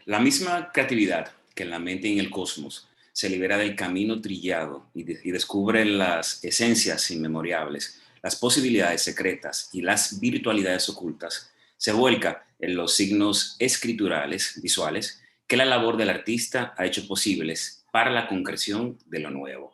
La misma creatividad que en la mente y en el cosmos se libera del camino trillado y descubre las esencias inmemorables, las posibilidades secretas y las virtualidades ocultas, se vuelca en los signos escriturales, visuales, que la labor del artista ha hecho posibles para la concreción de lo nuevo.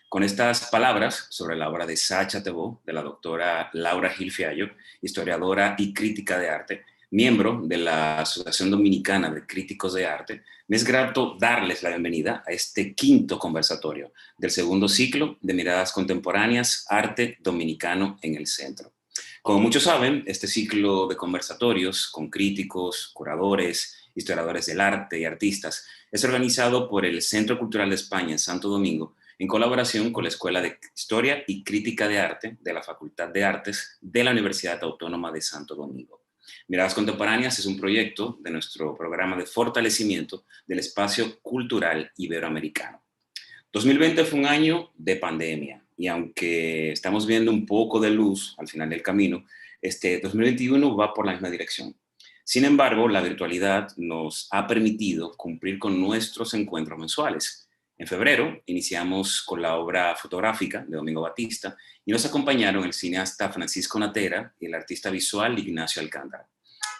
Con estas palabras sobre la obra de Sacha Tebó, de la doctora Laura Gil Fiallo, historiadora y crítica de arte, miembro de la Asociación Dominicana de Críticos de Arte, me es grato darles la bienvenida a este quinto conversatorio del segundo ciclo de Miradas Contemporáneas, Arte Dominicano en el Centro. Como muchos saben, este ciclo de conversatorios con críticos, curadores, historiadores del arte y artistas es organizado por el Centro Cultural de España en Santo Domingo en colaboración con la Escuela de Historia y Crítica de Arte de la Facultad de Artes de la Universidad Autónoma de Santo Domingo. Miradas Contemporáneas es un proyecto de nuestro programa de fortalecimiento del espacio cultural iberoamericano. 2020 fue un año de pandemia y aunque estamos viendo un poco de luz al final del camino, este 2021 va por la misma dirección. Sin embargo, la virtualidad nos ha permitido cumplir con nuestros encuentros mensuales. En febrero iniciamos con la obra fotográfica de Domingo Batista y nos acompañaron el cineasta Francisco Natera y el artista visual Ignacio Alcántara.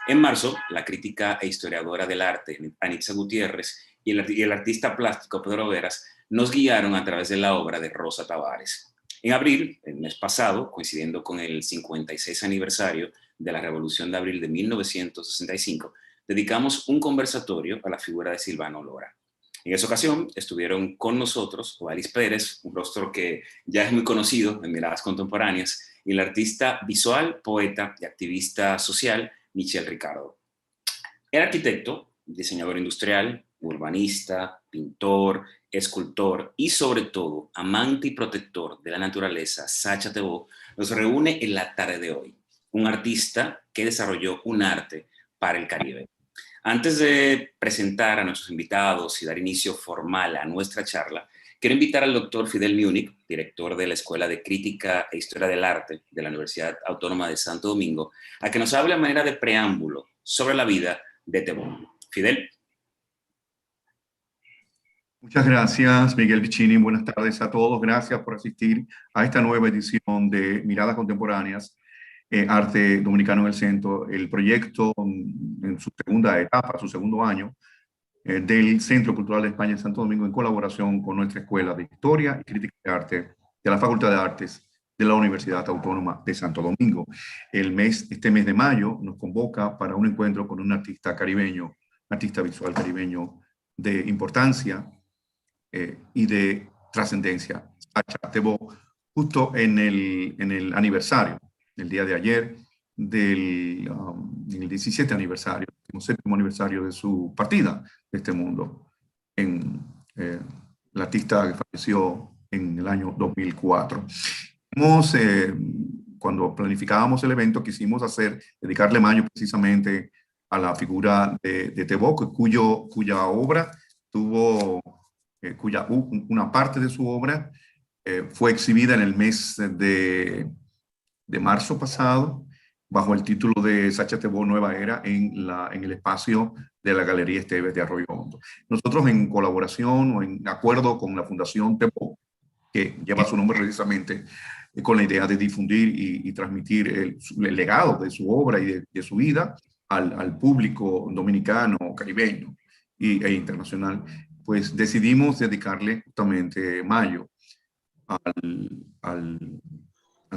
En marzo, la crítica e historiadora del arte Anitza Gutiérrez y el artista plástico Pedro Veras nos guiaron a través de la obra de Rosa Tavares. En abril, el mes pasado, coincidiendo con el 56 aniversario de la Revolución de Abril de 1965, dedicamos un conversatorio a la figura de Silvano Lora. En esa ocasión estuvieron con nosotros Odalis Pérez, un rostro que ya es muy conocido en Miradas Contemporáneas, y el artista visual, poeta y activista social Michel Ricardo. Era arquitecto, diseñador industrial, urbanista, pintor, escultor y sobre todo amante y protector de la naturaleza. Sacha Tebó nos reúne en la tarde de hoy, un artista que desarrolló un arte para el Caribe. Antes de presentar a nuestros invitados y dar inicio formal a nuestra charla, quiero invitar al doctor Fidel Múnich, director de la Escuela de Crítica e Historia del Arte de la Universidad Autónoma de Santo Domingo, a que nos hable a manera de preámbulo sobre la vida de Tebó. Fidel. Muchas gracias, Miguel Vicini. Buenas tardes a todos. Gracias por asistir a esta nueva edición de Miradas Contemporáneas, Arte Dominicano en el Centro, el proyecto en su segunda etapa, su segundo año, del Centro Cultural de España en Santo Domingo, en colaboración con nuestra Escuela de Historia y Crítica de Arte de la Facultad de Artes de la Universidad Autónoma de Santo Domingo. Este mes de mayo nos convoca para un encuentro con un artista caribeño, un artista visual caribeño de importancia y de trascendencia, Sacha Tebó, justo en el aniversario, el día de ayer, en el 17 aniversario, el séptimo aniversario de su partida de este mundo, el artista que falleció en el año 2004. Cuando planificábamos el evento, quisimos dedicarle mayo precisamente a la figura de Tebó, cuya obra tuvo, una parte de su obra fue exhibida en el mes de marzo pasado, bajo el título de Sacha Tebó Nueva Era, en el espacio de la Galería Esteves de Arroyo Hondo. Nosotros, en colaboración o en acuerdo con la Fundación Tebó, que lleva su nombre precisamente con la idea de difundir y transmitir el legado de su obra y de su vida al público dominicano, caribeño e internacional, pues decidimos dedicarle justamente mayo a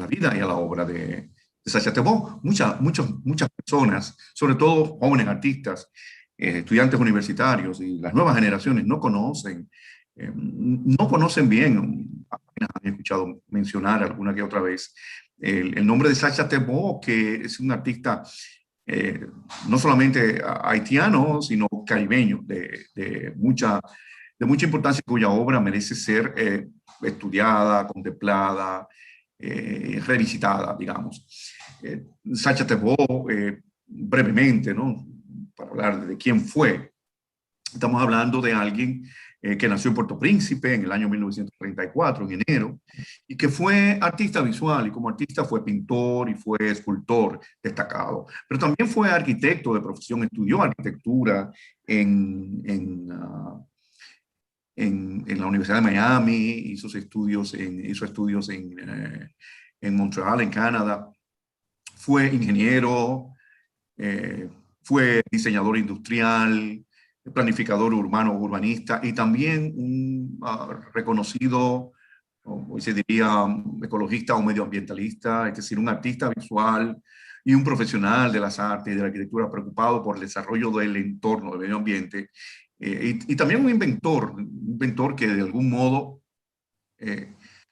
la vida y a la obra de Sacha Tebó. Muchas personas, sobre todo jóvenes artistas, estudiantes universitarios y las nuevas generaciones no conocen bien, apenas han escuchado mencionar alguna que otra vez el nombre de Sacha Tebó, que es un artista no solamente haitiano, sino caribeño, de mucha importancia, cuya obra merece ser estudiada, contemplada, revisitada, digamos. Sacha Tebó, brevemente, ¿no?, para hablar de quién fue. Estamos hablando de alguien que nació en Puerto Príncipe en el año 1934, en enero, y que fue artista visual, y como artista fue pintor y fue escultor destacado. Pero también fue arquitecto de profesión, estudió arquitectura en la Universidad de Miami, hizo estudios en Montreal, en Canadá. Fue ingeniero, fue diseñador industrial, planificador urbano, urbanista, y también un reconocido, hoy se diría, ecologista o medioambientalista, es decir, un artista visual y un profesional de las artes y de la arquitectura preocupado por el desarrollo del entorno, del medio ambiente, y también un inventor que de algún modo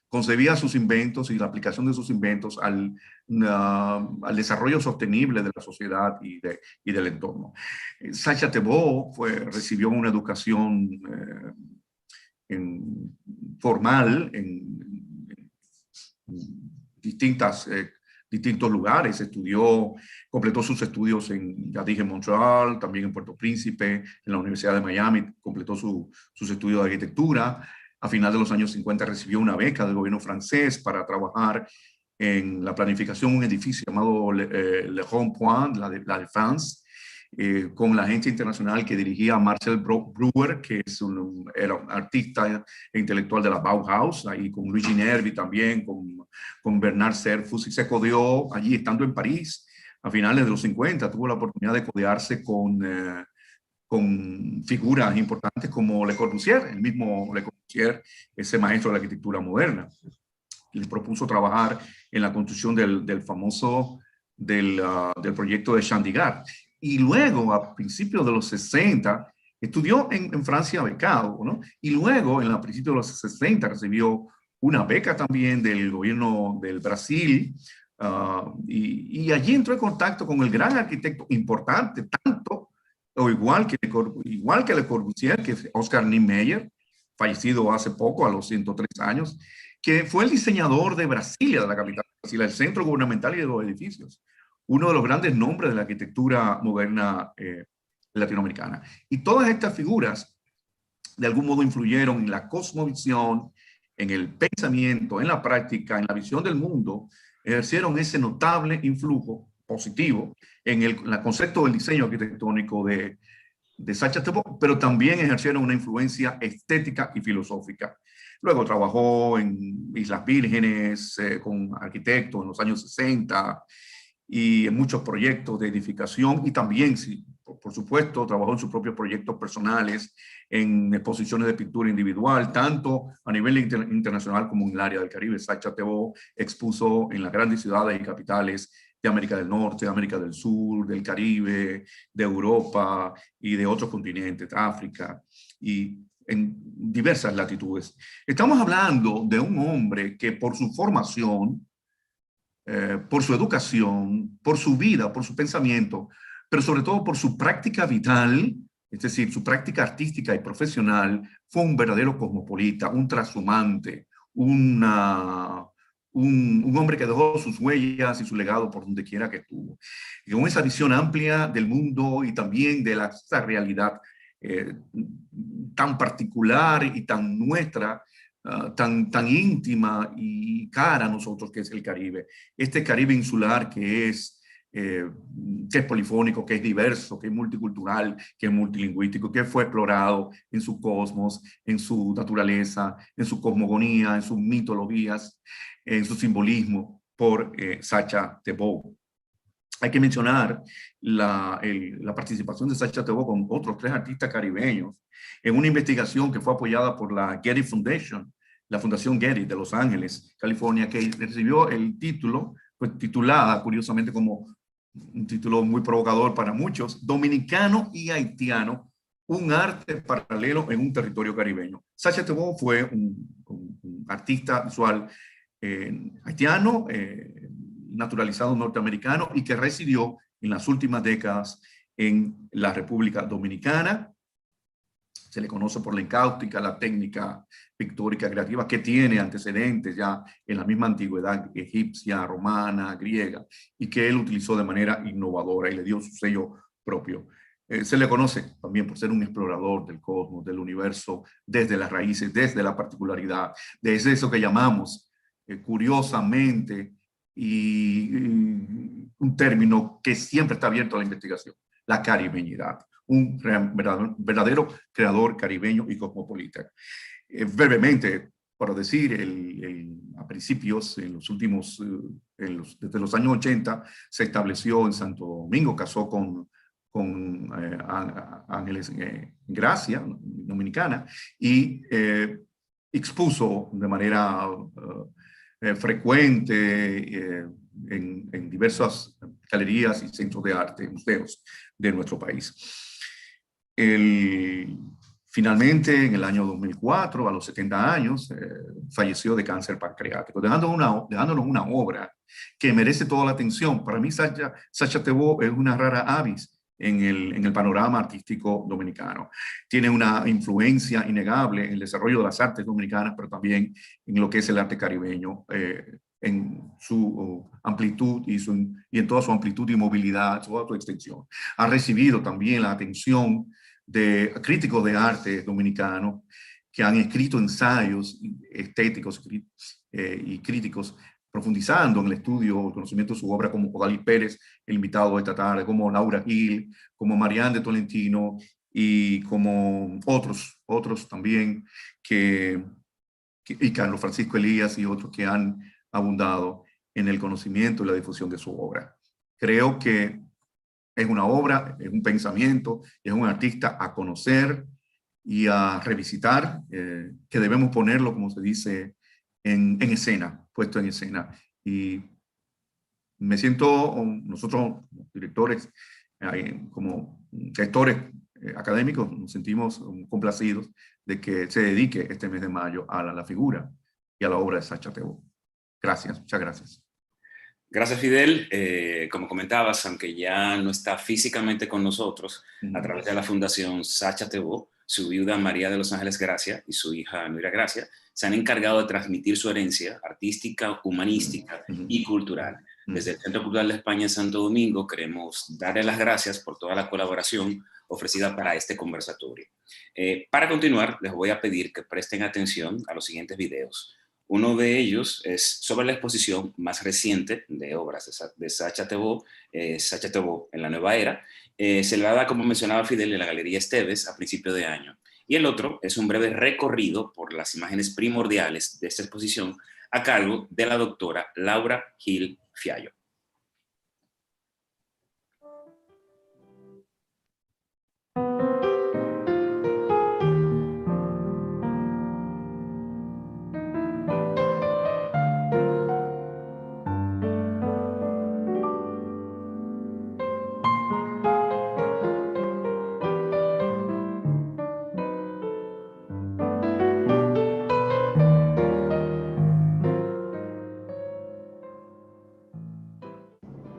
concebía sus inventos y la aplicación de sus inventos al desarrollo sostenible de la sociedad y del entorno. Sacha Thebault recibió una educación formal en distintos lugares. Completó sus estudios ya dije, en Montreal, también en Puerto Príncipe, en la Universidad de Miami, completó sus estudios de arquitectura. A final de los años 50 recibió una beca del gobierno francés para trabajar en la planificación de un edificio llamado Le Rond-Point, la Défense, con la agencia internacional que dirigía Marcel Breuer, que era un artista e intelectual de la Bauhaus, ahí con Luigi Nervi también, con Bernard Serfus, y se codeó allí estando en París a finales de los 50, tuvo la oportunidad de codearse con figuras importantes como Le Corbusier, el mismo Le Corbusier, ese maestro de la arquitectura moderna. Le propuso trabajar en la construcción del famoso del proyecto de Chandigarh. Y luego, a principios de los 60, estudió en Francia becado, ¿no? Y luego, a principios de los 60, recibió una beca también del gobierno del Brasil, y allí entró en contacto con el gran arquitecto importante, tanto o igual que Le Corbusier, que es Oscar Niemeyer, fallecido hace poco, a los 103 años, que fue el diseñador de Brasilia, de la capital de Brasilia, el centro gubernamental y de los edificios, uno de los grandes nombres de la arquitectura moderna latinoamericana. Y todas estas figuras, de algún modo, influyeron en la cosmovisión, en el pensamiento, en la práctica, en la visión del mundo, ejercieron ese notable influjo positivo en el concepto del diseño arquitectónico de Sacha Thebault, pero también ejercieron una influencia estética y filosófica. Luego trabajó en Islas Vírgenes con arquitectos en los años 60 y en muchos proyectos de edificación, y también, sí, por supuesto, trabajó en sus propios proyectos personales, en exposiciones de pintura individual, tanto a nivel internacional como en el área del Caribe. Sacha Thebault expuso en las grandes ciudades y capitales de América del Norte, de América del Sur, del Caribe, de Europa y de otros continentes, África, y en diversas latitudes. Estamos hablando de un hombre que por su formación, por su educación, por su vida, por su pensamiento, pero sobre todo por su práctica vital, es decir, su práctica artística y profesional, fue un verdadero cosmopolita, un transhumante, un hombre que dejó sus huellas y su legado por donde quiera que estuvo. Y con esa visión amplia del mundo y también de esa realidad tan particular y tan nuestra, tan íntima y cara a nosotros, que es el Caribe. Este Caribe insular que es polifónico, que es diverso, que es multicultural, que es multilingüístico, que fue explorado en su cosmos, en su naturaleza, en su cosmogonía, en sus mitologías, en su simbolismo, por Sacha Thebault. Hay que mencionar la participación de Sacha Thebault con otros 3 artistas caribeños en una investigación que fue apoyada por la Getty Foundation, la Fundación Getty de Los Ángeles, California, que recibió el título, pues titulada curiosamente como un título muy provocador para muchos, Dominicano y Haitiano, un arte paralelo en un territorio caribeño. Sacha Thebault fue un artista visual haitiano, naturalizado norteamericano, y que residió en las últimas décadas en la República Dominicana. Se le conoce por la encáustica, la técnica pictórica creativa, que tiene antecedentes ya en la misma antigüedad egipcia, romana, griega, y que él utilizó de manera innovadora y le dio su sello propio. Se le conoce también por ser un explorador del cosmos, del universo, desde las raíces, desde la particularidad, desde eso que llamamos curiosamente y un término que siempre está abierto a la investigación, la caribeñidad, un verdadero creador caribeño y cosmopolita. Brevemente, para decir, a principios, en los últimos, desde los años 80, se estableció en Santo Domingo, casó con Ángeles Gracia, dominicana, y expuso de manera frecuente en diversas galerías y centros de arte, museos de nuestro país. Finalmente, en el año 2004, a los 70 años, falleció de cáncer pancreático, dejándonos una obra que merece toda la atención. Para mí, Sacha Thebault es una rara avis en el panorama artístico dominicano. Tiene una influencia innegable en el desarrollo de las artes dominicanas, pero también en lo que es el arte caribeño, en su amplitud y en toda su amplitud y movilidad, toda su extensión. Ha recibido también la atención de críticos de arte dominicanos que han escrito ensayos estéticos y críticos profundizando en el estudio o el conocimiento de su obra, como Odalis Pérez, el invitado de esta tarde, como Laura Gil, como Marianne de Tolentino y como otros también, y Carlos Francisco Elías y otros que han abundado en el conocimiento y la difusión de su obra. Creo que es una obra, es un pensamiento, es un artista a conocer y a revisitar, que debemos ponerlo, como se dice, en escena, puesto en escena. Y me siento, nosotros como directores, como gestores académicos, nos sentimos complacidos de que se dedique este mes de mayo a la figura y a la obra de Sacha Thebault. Gracias, muchas gracias. Gracias, Fidel. Como comentabas, aunque ya no está físicamente con nosotros, a través de la Fundación Sacha Thebault, su viuda María de los Ángeles Gracia y su hija Nuria Gracia se han encargado de transmitir su herencia artística, humanística y cultural. Desde el Centro Cultural de España en Santo Domingo queremos darle las gracias por toda la colaboración ofrecida para este conversatorio. Para continuar, les voy a pedir que presten atención a los siguientes videos. Uno de ellos es sobre la exposición más reciente de obras de Sacha Thebault en la nueva era, celebrada, como mencionaba Fidel, en la Galería Esteves a principio de año. Y el otro es un breve recorrido por las imágenes primordiales de esta exposición a cargo de la doctora Laura Gil Fiallo.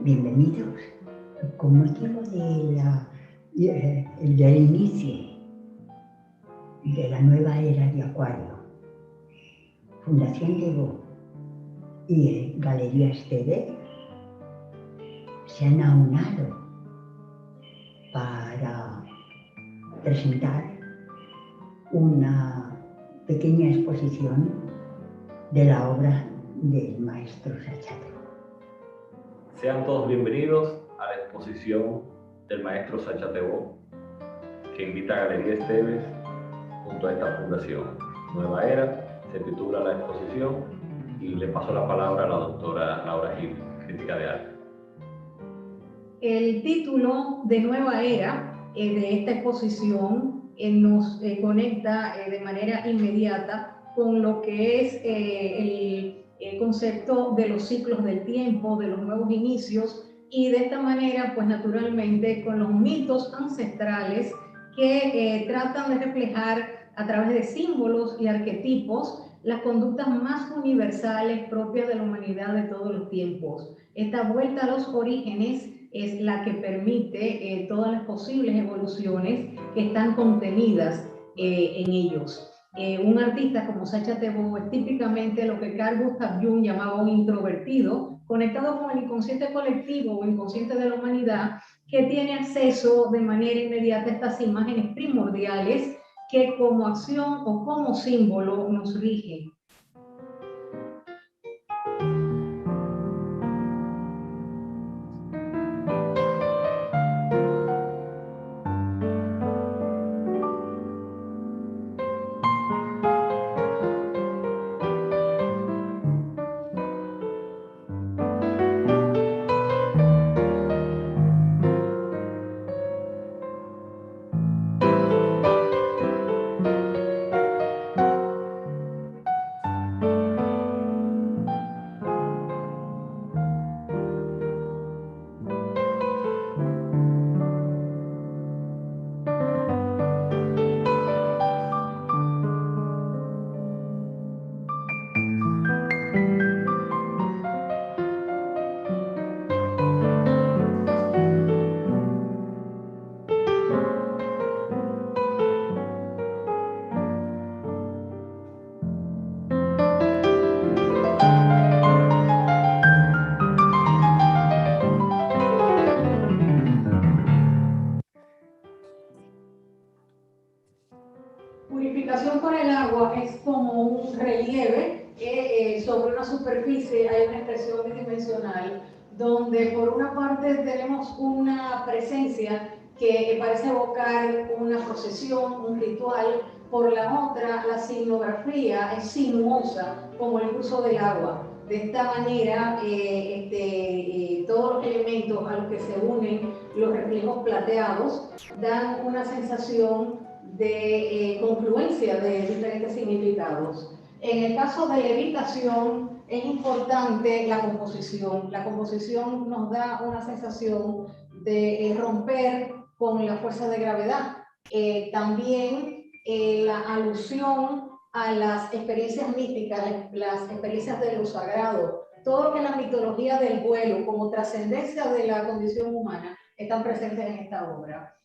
Bienvenidos. Con motivo del inicio de la nueva era de Acuario, Fundación Thebault y Galería Esteves se han aunado para presentar una pequeña exposición de la obra del maestro Sacha Thebault. Sean todos bienvenidos a la exposición del maestro Sacha Thebault, que invita a Galería Esteves junto a esta fundación. Nueva Era se titula la exposición y le paso la palabra a la doctora Laura Gil, crítica de arte. El título de Nueva Era de esta exposición nos conecta de manera inmediata con lo que es el concepto de los ciclos del tiempo, de los nuevos inicios, y de esta manera, pues naturalmente, con los mitos ancestrales que tratan de reflejar a través de símbolos y arquetipos las conductas más universales propias de la humanidad de todos los tiempos. Esta vuelta a los orígenes es la que permite todas las posibles evoluciones que están contenidas en ellos. Un artista como Sacha Thebault es típicamente lo que Carl Gustav Jung llamaba un introvertido, conectado con el inconsciente colectivo o inconsciente de la humanidad, que tiene acceso de manera inmediata a estas imágenes primordiales que como acción o como símbolo nos rigen. Purificación por el agua es como un relieve sobre una superficie, hay una expresión bidimensional, donde por una parte tenemos una presencia que parece evocar una procesión, un ritual, por la otra la sinuografía es sinuosa, como el curso del agua. De esta manera, todos los elementos a los que se unen los reflejos plateados dan una sensación de confluencia de diferentes significados. En el caso de levitación es importante la composición. La composición nos da una sensación de romper con la fuerza de gravedad. También la alusión a las experiencias místicas, las experiencias de lo sagrado, todo lo que es la mitología del vuelo como trascendencia de la condición humana están presentes en esta obra.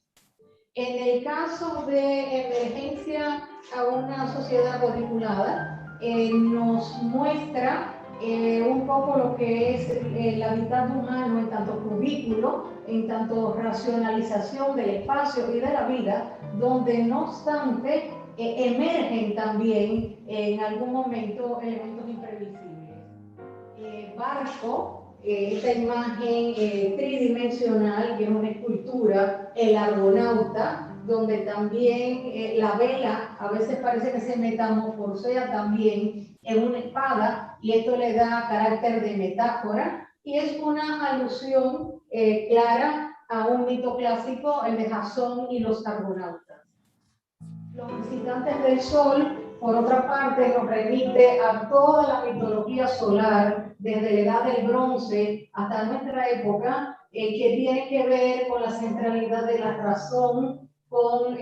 En el caso de emergencia a una sociedad cuadriculada, nos muestra un poco lo que es el hábitat humano en tanto cubículo, en tanto racionalización del espacio y de la vida, donde no obstante emergen también en algún momento elementos imprevisibles. Barco, esta imagen tridimensional, que es una escultura, el argonauta, donde también la vela a veces parece que se metamorfosea también en una espada, y esto le da carácter de metáfora, y es una alusión clara a un mito clásico, el de Jasón y los argonautas. Los visitantes del sol, por otra parte, nos remite a toda la mitología solar, desde la edad del bronce hasta nuestra época, que tiene que ver con la centralidad de la razón, con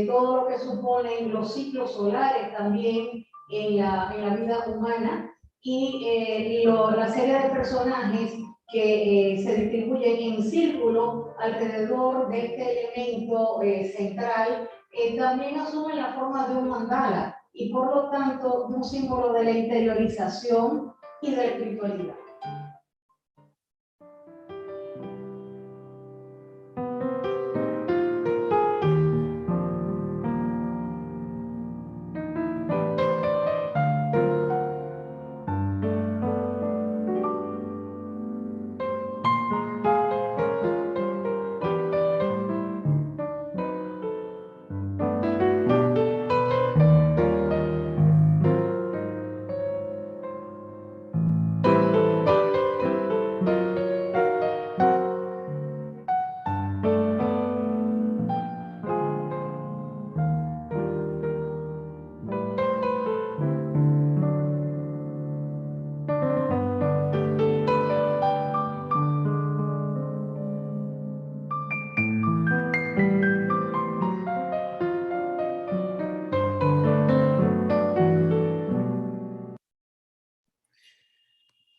todo lo que suponen los ciclos solares también en la vida humana, y la serie de personajes que se distribuyen en círculo alrededor de este elemento central, también asumen la forma de un mandala y por lo tanto un símbolo de la interiorización y de la espiritualidad.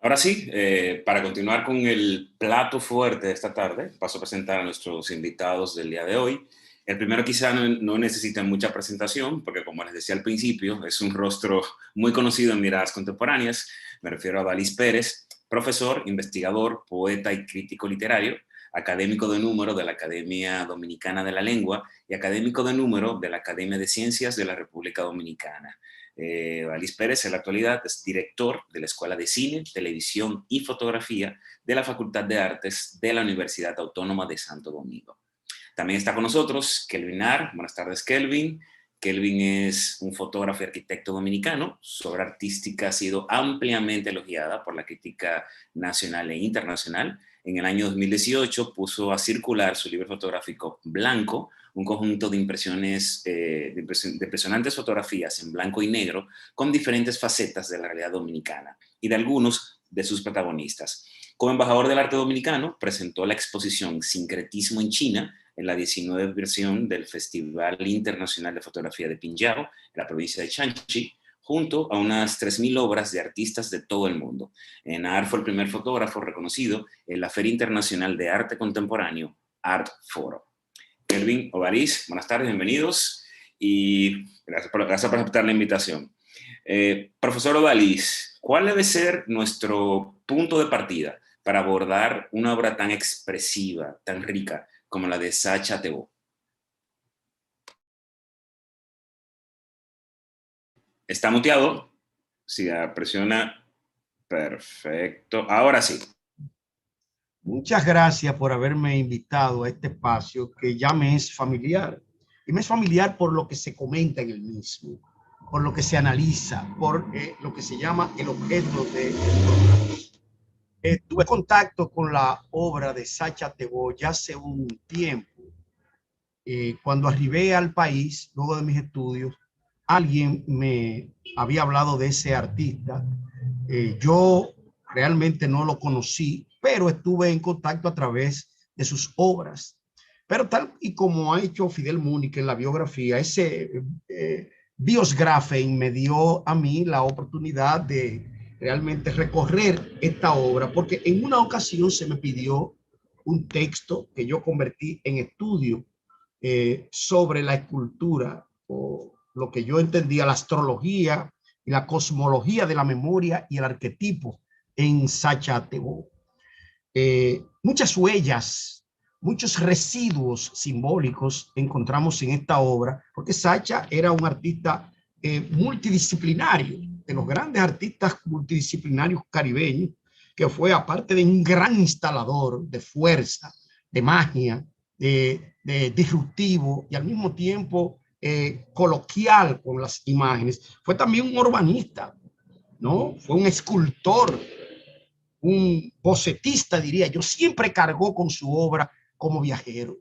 Ahora sí, para continuar con el plato fuerte de esta tarde, paso a presentar a nuestros invitados del día de hoy. El primero quizá no necesita mucha presentación, porque como les decía al principio, es un rostro muy conocido en miradas contemporáneas. Me refiero a Dalis Pérez, profesor, investigador, poeta y crítico literario, académico de número de la Academia Dominicana de la Lengua y académico de número de la Academia de Ciencias de la República Dominicana. Wallis Pérez en la actualidad es director de la Escuela de Cine, Televisión y Fotografía de la Facultad de Artes de la Universidad Autónoma de Santo Domingo. También está con nosotros Kelvin Nar. Buenas tardes, Kelvin. Kelvin es un fotógrafo y arquitecto dominicano. Su obra artística ha sido ampliamente elogiada por la crítica nacional e internacional. En el año 2018 puso a circular su libro fotográfico Blanco, un conjunto de impresionantes fotografías en blanco y negro con diferentes facetas de la realidad dominicana y de algunos de sus protagonistas. Como embajador del arte dominicano, presentó la exposición Sincretismo en China en la 19ª versión del Festival Internacional de Fotografía de Pingyao, en la provincia de Shanxi, junto a unas 3.000 obras de artistas de todo el mundo. Nar fue el primer fotógrafo reconocido en la Feria Internacional de Arte Contemporáneo, Art Foro. Kelvin, Wallis, buenas tardes, bienvenidos y gracias por aceptar la invitación. Profesor Wallis, ¿cuál debe ser nuestro punto de partida para abordar una obra tan expresiva, tan rica como la de Sacha Thebault? ¿Está muteado? Sí, presiona. Perfecto. Ahora sí. Muchas gracias por haberme invitado a este espacio que ya me es familiar. Y me es familiar por lo que se comenta en el mismo, por lo que se analiza, por lo que se llama el objeto del programa. Tuve contacto con la obra de Sacha Thebault ya hace un tiempo. Cuando arribé al país, luego de mis estudios, alguien me había hablado de ese artista. Yo realmente no lo conocí, pero estuve en contacto a través de sus obras. Pero tal y como ha hecho Fidel Múnich en la biografía, ese Biosgraphen me dio a mí la oportunidad de realmente recorrer esta obra, porque en una ocasión se me pidió un texto que yo convertí en estudio sobre la escultura, o lo que yo entendía, la astrología y la cosmología de la memoria y el arquetipo en Sacha Thebault. Muchas huellas, muchos residuos simbólicos encontramos en esta obra, porque Sacha era un artista multidisciplinario, de los grandes artistas multidisciplinarios caribeños, que fue, aparte de un gran instalador de fuerza, de magia, de disruptivo y al mismo tiempo coloquial con las imágenes, fue también un urbanista, ¿no? Fue un escultor, un bocetista, diría yo. Siempre cargó con su obra como viajero.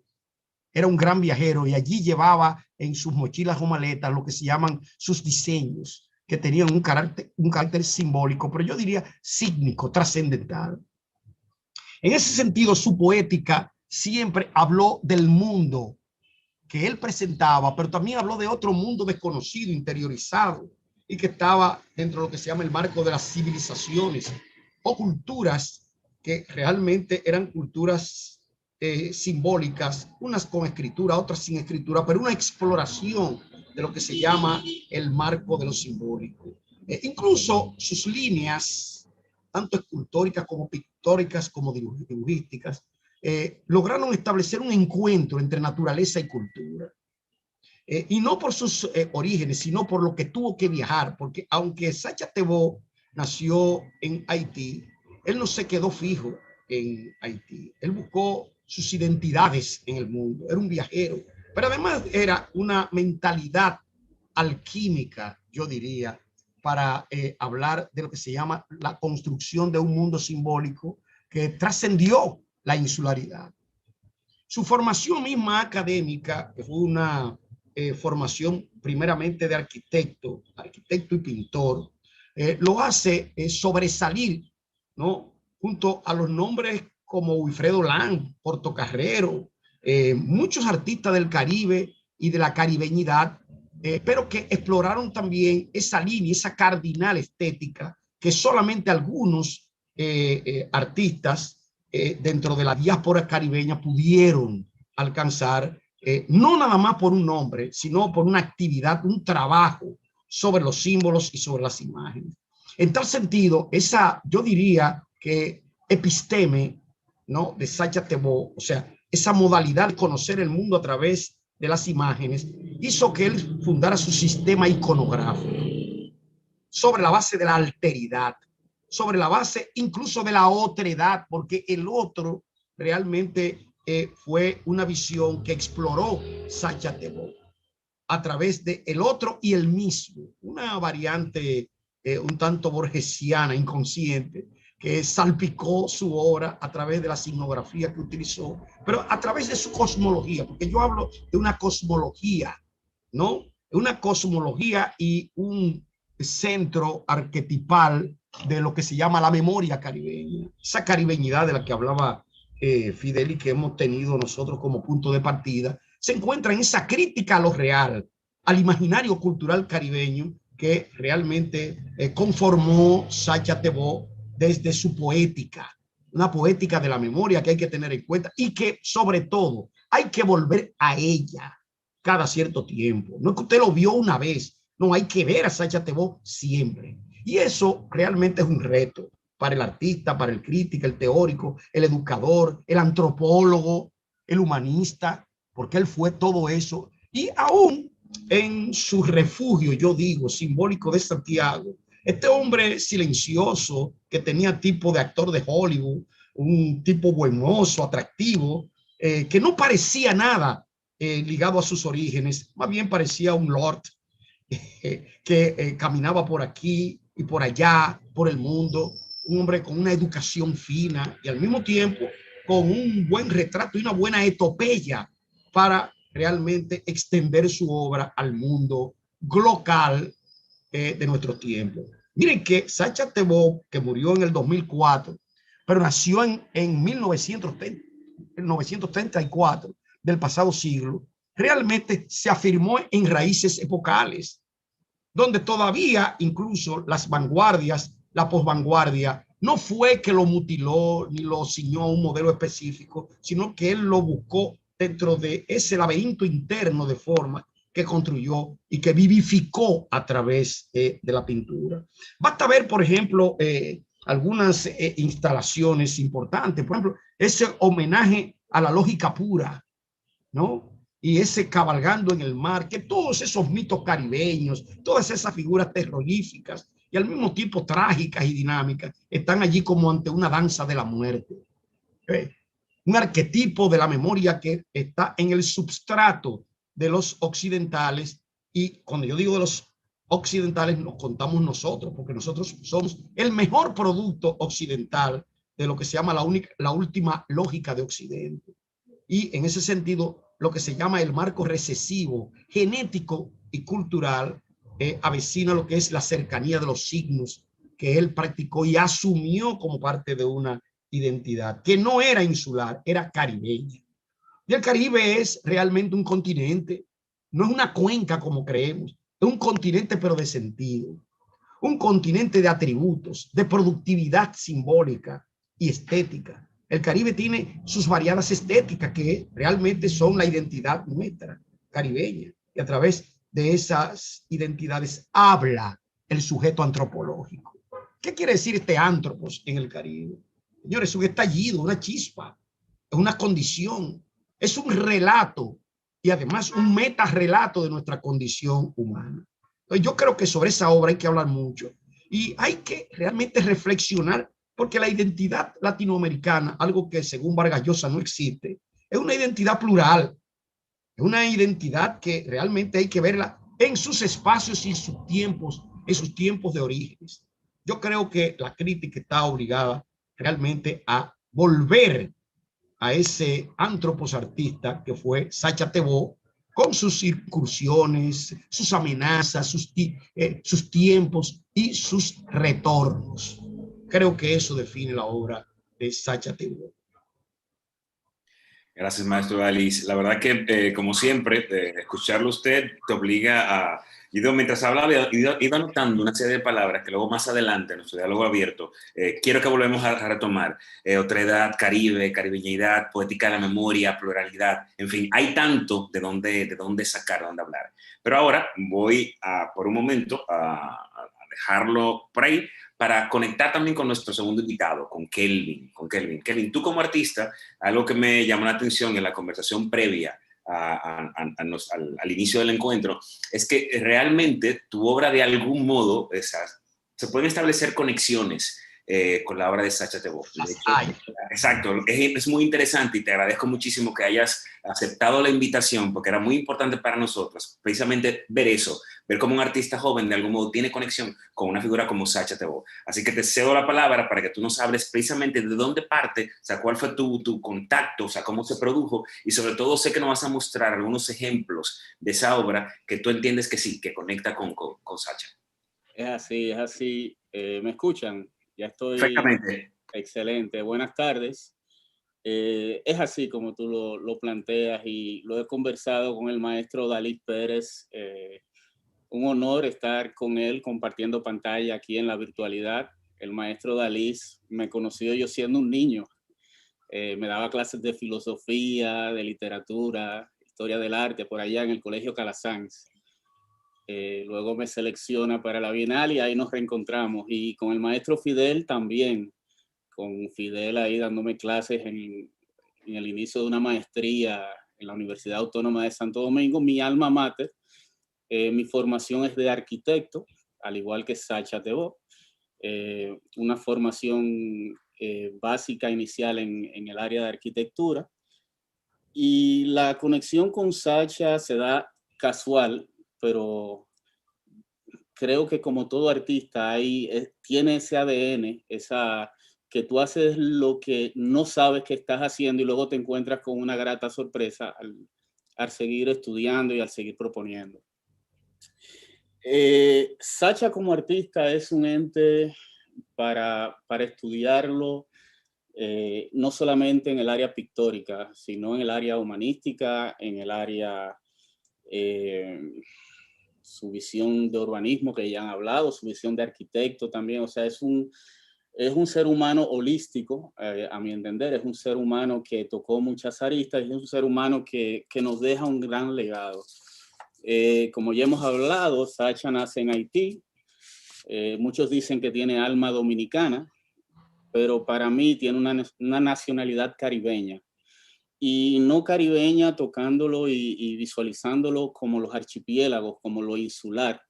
Era un gran viajero y allí llevaba en sus mochilas o maletas lo que se llaman sus diseños, que tenían un carácter simbólico, pero yo diría sígnico, trascendental. En ese sentido, su poética siempre habló del mundo que él presentaba, pero también habló de otro mundo desconocido, interiorizado, y que estaba dentro de lo que se llama el marco de las civilizaciones o culturas que realmente eran culturas simbólicas, unas con escritura, otras sin escritura, pero una exploración de lo que se llama el marco de lo simbólico. Incluso sus líneas, tanto escultóricas como pictóricas como dibujísticas, lograron establecer un encuentro entre naturaleza y cultura. Y no por sus orígenes, sino por lo que tuvo que viajar, porque aunque Sacha Thebault nació en Haití, él no se quedó fijo en Haití. Él buscó sus identidades en el mundo, era un viajero, pero además era una mentalidad alquímica, yo diría, para hablar de lo que se llama la construcción de un mundo simbólico que trascendió la insularidad. Su formación misma académica, que fue una formación primeramente de arquitecto y pintor, lo hace sobresalir, ¿no? Junto a los nombres como Wilfredo Lang, Portocarrero, muchos artistas del Caribe y de la caribeñidad, pero que exploraron también esa línea, esa cardinal estética que solamente algunos artistas dentro de la diáspora caribeña pudieron alcanzar, no nada más por un nombre, sino por una actividad, un trabajo sobre los símbolos y sobre las imágenes. En tal sentido, yo diría que episteme, ¿no?, de Sacha Tebbo, o sea, esa modalidad de conocer el mundo a través de las imágenes, hizo que él fundara su sistema iconográfico sobre la base de la alteridad, sobre la base incluso de la otredad, porque el otro realmente fue una visión que exploró Sacha Tebbo a través de el otro y el mismo, una variante un tanto borgesiana, inconsciente, que salpicó su obra a través de la signografía que utilizó, pero a través de su cosmología, porque yo hablo de una cosmología, ¿no? Una cosmología y un centro arquetipal de lo que se llama la memoria caribeña, esa caribeñidad de la que hablaba Fidel y que hemos tenido nosotros como punto de partida, se encuentra en esa crítica a lo real, al imaginario cultural caribeño que realmente conformó Sacha Tebbo desde su poética, una poética de la memoria que hay que tener en cuenta y que sobre todo hay que volver a ella cada cierto tiempo. No es que usted lo vio una vez, no, hay que ver a Sacha Tebbo siempre. Y eso realmente es un reto para el artista, para el crítico, el teórico, el educador, el antropólogo, el humanista, porque él fue todo eso. Y aún en su refugio, yo digo, simbólico de Santiago, este hombre silencioso que tenía tipo de actor de Hollywood, un tipo buenoso, atractivo, que no parecía nada ligado a sus orígenes, más bien parecía un lord que caminaba por aquí y por allá, por el mundo, un hombre con una educación fina y al mismo tiempo con un buen retrato y una buena etopeya para realmente extender su obra al mundo global de nuestro tiempo. Miren que Sacha Tebbo, que murió en el 2004, pero nació en 1934 del pasado siglo, realmente se afirmó en raíces epocales, donde todavía incluso las vanguardias, la posvanguardia, no fue que lo mutiló ni lo ciñó a un modelo específico, sino que él lo buscó dentro de ese laberinto interno de forma que construyó y que vivificó a través de la pintura. Basta ver, por ejemplo, algunas instalaciones importantes, por ejemplo, ese homenaje a la lógica pura, ¿no? Y ese cabalgando en el mar, que todos esos mitos caribeños, todas esas figuras terroríficas y al mismo tiempo trágicas y dinámicas, están allí como ante una danza de la muerte. Un arquetipo de la memoria que está en el substrato de los occidentales, y cuando yo digo de los occidentales nos contamos nosotros, porque nosotros somos el mejor producto occidental de lo que se llama la última lógica de Occidente. Y en ese sentido, lo que se llama el marco recesivo, genético y cultural, avecina lo que es la cercanía de los signos que él practicó y asumió como parte de una identidad que no era insular, era caribeña. Y el Caribe es realmente un continente, no es una cuenca como creemos, es un continente pero de sentido, un continente de atributos, de productividad simbólica y estética. El Caribe tiene sus variadas estéticas que realmente son la identidad nuestra, caribeña, y a través de esas identidades habla el sujeto antropológico. ¿Qué quiere decir este antropos en el Caribe? Señores, es un estallido, una chispa, es una condición, es un relato y además un metarrelato de nuestra condición humana. Entonces, yo creo que sobre esa obra hay que hablar mucho y hay que realmente reflexionar, porque la identidad latinoamericana, algo que según Vargas Llosa no existe, es una identidad plural, es una identidad que realmente hay que verla en sus espacios y en sus tiempos de orígenes. Yo creo que la crítica está obligada realmente a volver a ese antropos artista que fue Sacha Tebbo, con sus incursiones, sus amenazas, sus tiempos y sus retornos. Creo que eso define la obra de Sacha Tebbo. Gracias, maestro Alice. La verdad que, como siempre, escucharlo usted te obliga a... mientras hablaba, iba anotando una serie de palabras que luego más adelante, en nuestro diálogo abierto, quiero que volvemos a retomar. Otredad, Caribe, caribeñidad, poética de la memoria, pluralidad. En fin, hay tanto de dónde sacar, de dónde hablar. Pero ahora voy por un momento a dejarlo por ahí para conectar también con nuestro segundo invitado, con Kelvin. Kelvin, tú como artista, algo que me llamó la atención en la conversación previa al inicio del encuentro, es que realmente tu obra de algún modo, se pueden establecer conexiones con la obra de Sacha Thebault. Exacto, es muy interesante y te agradezco muchísimo que hayas aceptado la invitación porque era muy importante para nosotros precisamente ver eso, ver cómo un artista joven de algún modo tiene conexión con una figura como Sacha Thebault. Así que te cedo la palabra para que tú nos hables precisamente de dónde parte, o sea, cuál fue tu contacto, o sea, cómo se produjo y sobre todo sé que nos vas a mostrar algunos ejemplos de esa obra que tú entiendes que sí, que conecta con Sacha. Es así, es así. ¿Me escuchan? Ya estoy. Perfectamente. Excelente. Buenas tardes. Es así como tú lo planteas y lo he conversado con el maestro Dalí Pérez. Un honor estar con él compartiendo pantalla aquí en la virtualidad. El maestro Dalí me conoció yo siendo un niño. Me daba clases de filosofía, de literatura, historia del arte, por allá en el Colegio Calasanz. Luego me selecciona para la Bienal y ahí nos reencontramos. Y con el maestro Fidel también, con Fidel ahí dándome clases en el inicio de una maestría en la Universidad Autónoma de Santo Domingo, mi alma mater. Mi formación es de arquitecto, al igual que Sacha Thebault. Una formación básica inicial en el área de arquitectura. Y la conexión con Sacha se da casual, pero creo que como todo artista tiene ese ADN, que tú haces lo que no sabes que estás haciendo y luego te encuentras con una grata sorpresa al seguir estudiando y al seguir proponiendo. Sacha como artista es un ente para estudiarlo, no solamente en el área pictórica, sino en el área humanística, en el área, su visión de urbanismo que ya han hablado, su visión de arquitecto también, o sea, es un ser humano holístico, a mi entender, es un ser humano que tocó muchas aristas, es un ser humano que nos deja un gran legado. Como ya hemos hablado, Sacha nace en Haití. Muchos dicen que tiene alma dominicana, pero para mí tiene una nacionalidad caribeña. Y no caribeña tocándolo y visualizándolo como los archipiélagos, como lo insular,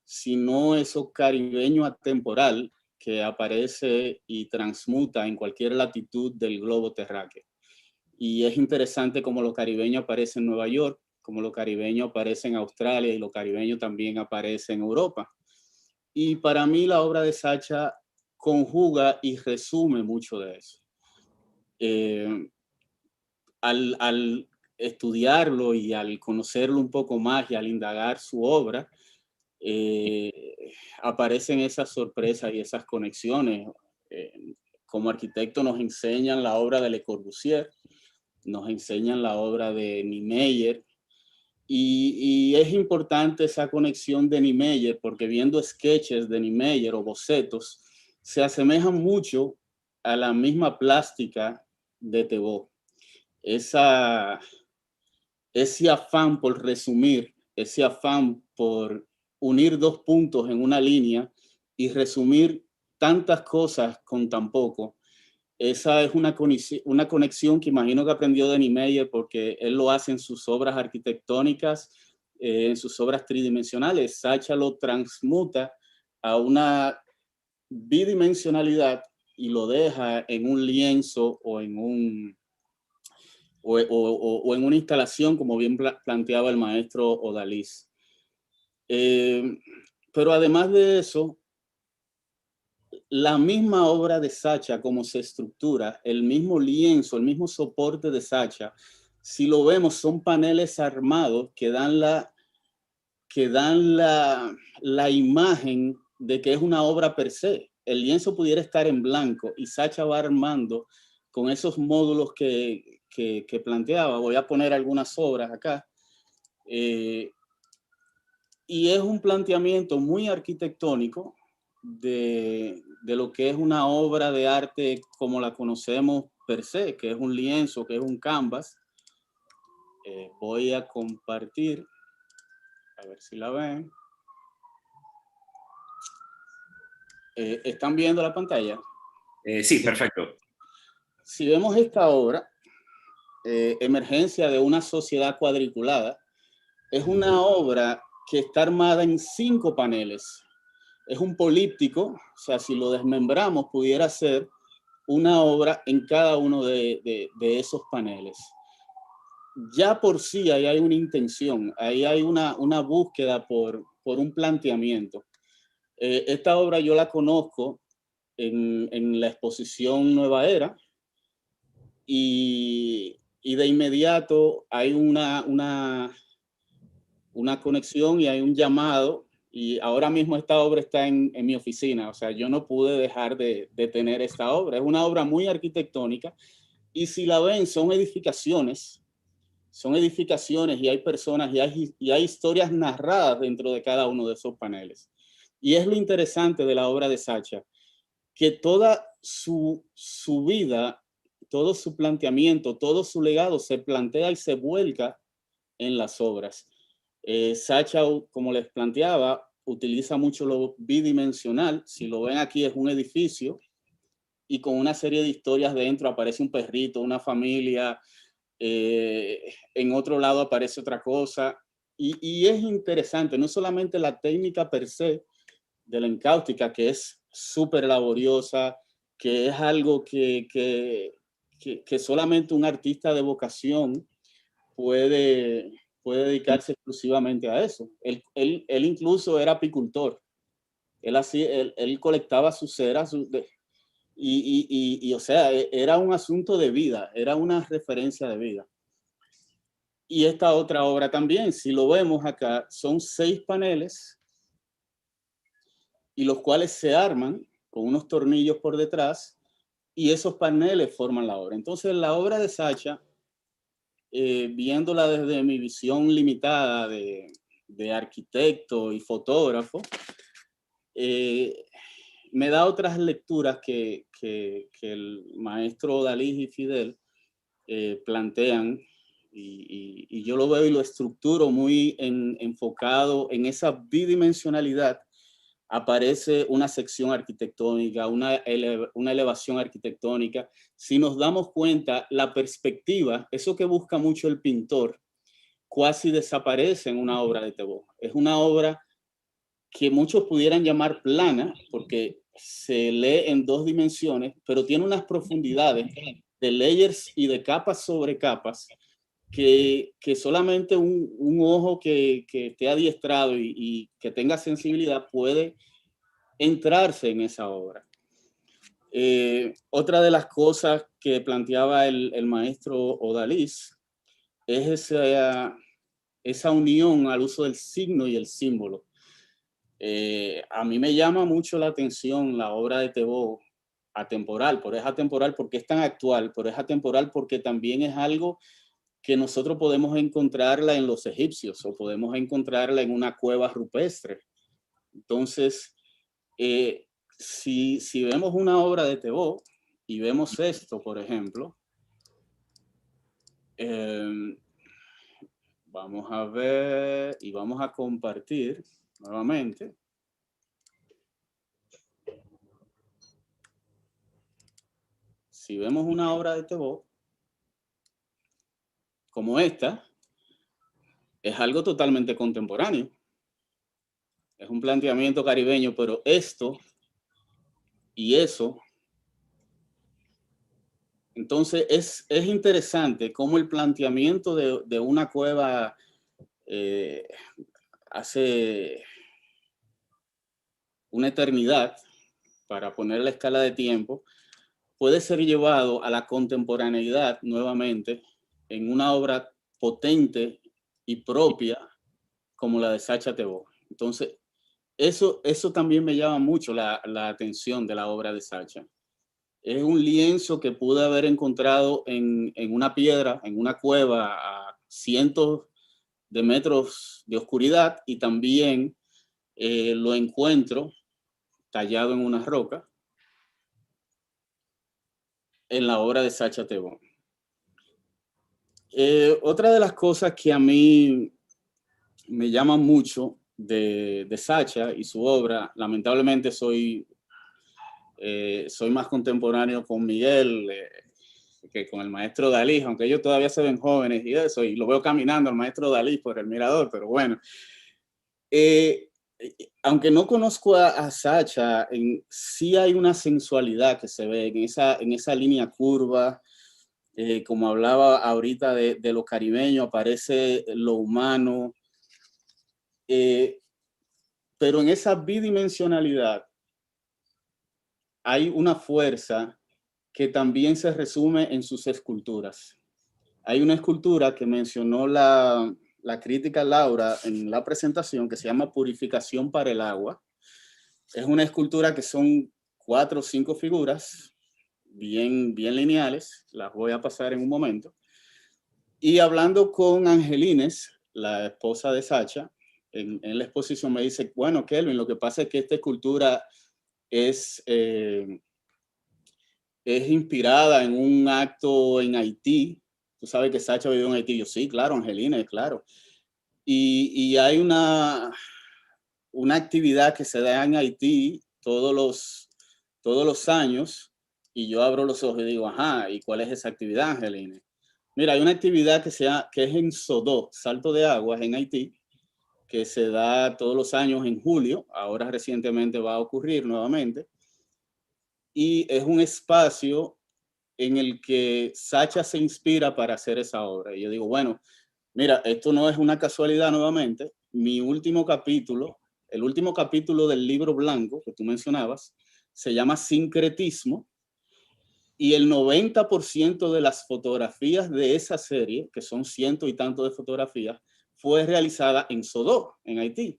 sino eso caribeño atemporal que aparece y transmuta en cualquier latitud del globo terráqueo. Y es interesante como lo caribeño aparece en Nueva York, como lo caribeño aparece en Australia y lo caribeño también aparece en Europa. Y para mí la obra de Sacha conjuga y resume mucho de eso. Al estudiarlo y al conocerlo un poco más y al indagar su obra, aparecen esas sorpresas y esas conexiones. Como arquitecto nos enseñan la obra de Le Corbusier, nos enseñan la obra de Niemeyer, y es importante esa conexión de Niemeyer porque viendo sketches de Niemeyer o bocetos se asemejan mucho a la misma plástica de Thebault. Ese afán por resumir, ese afán por unir dos puntos en una línea y resumir tantas cosas con tan poco. Esa es una conexión que imagino que aprendió de Niemeyer porque él lo hace en sus obras arquitectónicas, en sus obras tridimensionales. Sacha lo transmuta a una bidimensionalidad y lo deja en un lienzo o en una instalación, como bien planteaba el maestro Odalís. Pero además de eso, la misma obra de Sacha, como se estructura, el mismo lienzo, el mismo soporte de Sacha, si lo vemos, son paneles armados que dan la imagen de que es una obra per se. El lienzo pudiera estar en blanco y Sacha va armando con esos módulos que planteaba. Voy a poner algunas obras acá. Y es un planteamiento muy arquitectónico de lo que es una obra de arte como la conocemos per se, que es un lienzo, que es un canvas. Voy a compartir, a ver si la ven. ¿Están viendo la pantalla? Sí, perfecto. Si vemos esta obra, Emergencia de una sociedad cuadriculada, es una obra que está armada en 5 paneles. Es un políptico, o sea, si lo desmembramos, pudiera ser una obra en cada uno de esos paneles. Ya por sí ahí hay una intención, ahí hay una búsqueda por un planteamiento. Esta obra yo la conozco en la exposición Nueva Era, y de inmediato hay una conexión y hay un llamado, y ahora mismo esta obra está en mi oficina, o sea, yo no pude dejar de tener esta obra. Es una obra muy arquitectónica, y si la ven, son edificaciones y hay personas y hay historias narradas dentro de cada uno de esos paneles. Y es lo interesante de la obra de Sacha, que toda su vida, todo su planteamiento, todo su legado se plantea y se vuelca en las obras. Sacha, como les planteaba, utiliza mucho lo bidimensional. Si lo ven aquí, es un edificio y con una serie de historias dentro. Aparece un perrito, una familia, en otro lado aparece otra cosa. Y es interesante, no solamente la técnica per se de la encáustica, que es súper laboriosa, que es algo que solamente un artista de vocación puede dedicarse exclusivamente a eso. Él incluso era apicultor. Él colectaba sus ceras o sea, era un asunto de vida, era una referencia de vida. Y esta otra obra también, si lo vemos acá, son 6 paneles, y los cuales se arman con unos tornillos por detrás, y esos paneles forman la obra. Entonces, la obra de Sacha, viéndola desde mi visión limitada de arquitecto y fotógrafo, me da otras lecturas que el maestro Dalí y Fidel plantean, y yo lo veo y lo estructuro muy enfocado en esa bidimensionalidad. Aparece una sección arquitectónica, una elevación arquitectónica. Si nos damos cuenta, la perspectiva, eso que busca mucho el pintor, casi desaparece en una obra de Thébault. Es una obra que muchos pudieran llamar plana, porque se lee en 2 dimensiones, pero tiene unas profundidades de layers y de capas sobre capas que solamente un ojo que esté adiestrado y que tenga sensibilidad puede entrarse en esa obra. Otra de las cosas que planteaba el maestro Odalis es esa unión al uso del signo y el símbolo. A mí me llama mucho la atención la obra de Thébault, atemporal, pero es atemporal porque es tan actual, pero es atemporal porque también es algo que nosotros podemos encontrarla en los egipcios o podemos encontrarla en una cueva rupestre. Entonces, si vemos una obra de Thébault y vemos esto, por ejemplo, vamos a ver y vamos a compartir nuevamente. Si vemos una obra de Thébault como esta, es algo totalmente contemporáneo. Es un planteamiento caribeño, pero esto y eso. Entonces es interesante cómo el planteamiento de una cueva hace una eternidad, para poner la escala de tiempo, puede ser llevado a la contemporaneidad nuevamente en una obra potente y propia como la de Sacha Thébault. Entonces, eso también me llama mucho la atención de la obra de Sacha. Es un lienzo que pude haber encontrado en una piedra, en una cueva a cientos de metros de oscuridad, y también lo encuentro tallado en una roca en la obra de Sacha Thébault. Otra de las cosas que a mí me llama mucho de Sacha y su obra, lamentablemente soy soy más contemporáneo con Miguel que con el maestro Dalí, aunque ellos todavía se ven jóvenes y eso, y lo veo caminando al maestro Dalí por el mirador, pero bueno. Aunque no conozco a Sacha, sí hay una sensualidad que se ve en esa línea curva, como hablaba ahorita de lo caribeño, aparece lo humano, pero en esa bidimensionalidad hay una fuerza que también se resume en sus esculturas. Hay una escultura que mencionó la crítica Laura en la presentación que se llama Purificación para el agua. Es una escultura que son 4 o 5 figuras bien lineales, las voy a pasar en un momento. Y hablando con Angelines, la esposa de Sacha, en la exposición me dice, bueno, Kelvin, lo que pasa es que esta escultura es inspirada en un acto en Haití. Tú sabes que Sacha vivió en Haití. Yo, sí, claro, Angelina, claro. Y hay una actividad que se da en Haití todos los años, y yo abro los ojos y digo, ajá, ¿y cuál es esa actividad, Angelina? Mira, hay una actividad que es en Sodó, Salto de Aguas, en Haití, que se da todos los años en julio, ahora recientemente va a ocurrir nuevamente, y es un espacio en el que Sacha se inspira para hacer esa obra. Y yo digo, bueno, mira, esto no es una casualidad nuevamente. Mi último capítulo, el último capítulo del libro blanco que tú mencionabas, se llama Sincretismo, y el 90% de las fotografías de esa serie, que son 100 y tanto de fotografías, fue realizada en Sodó, en Haití.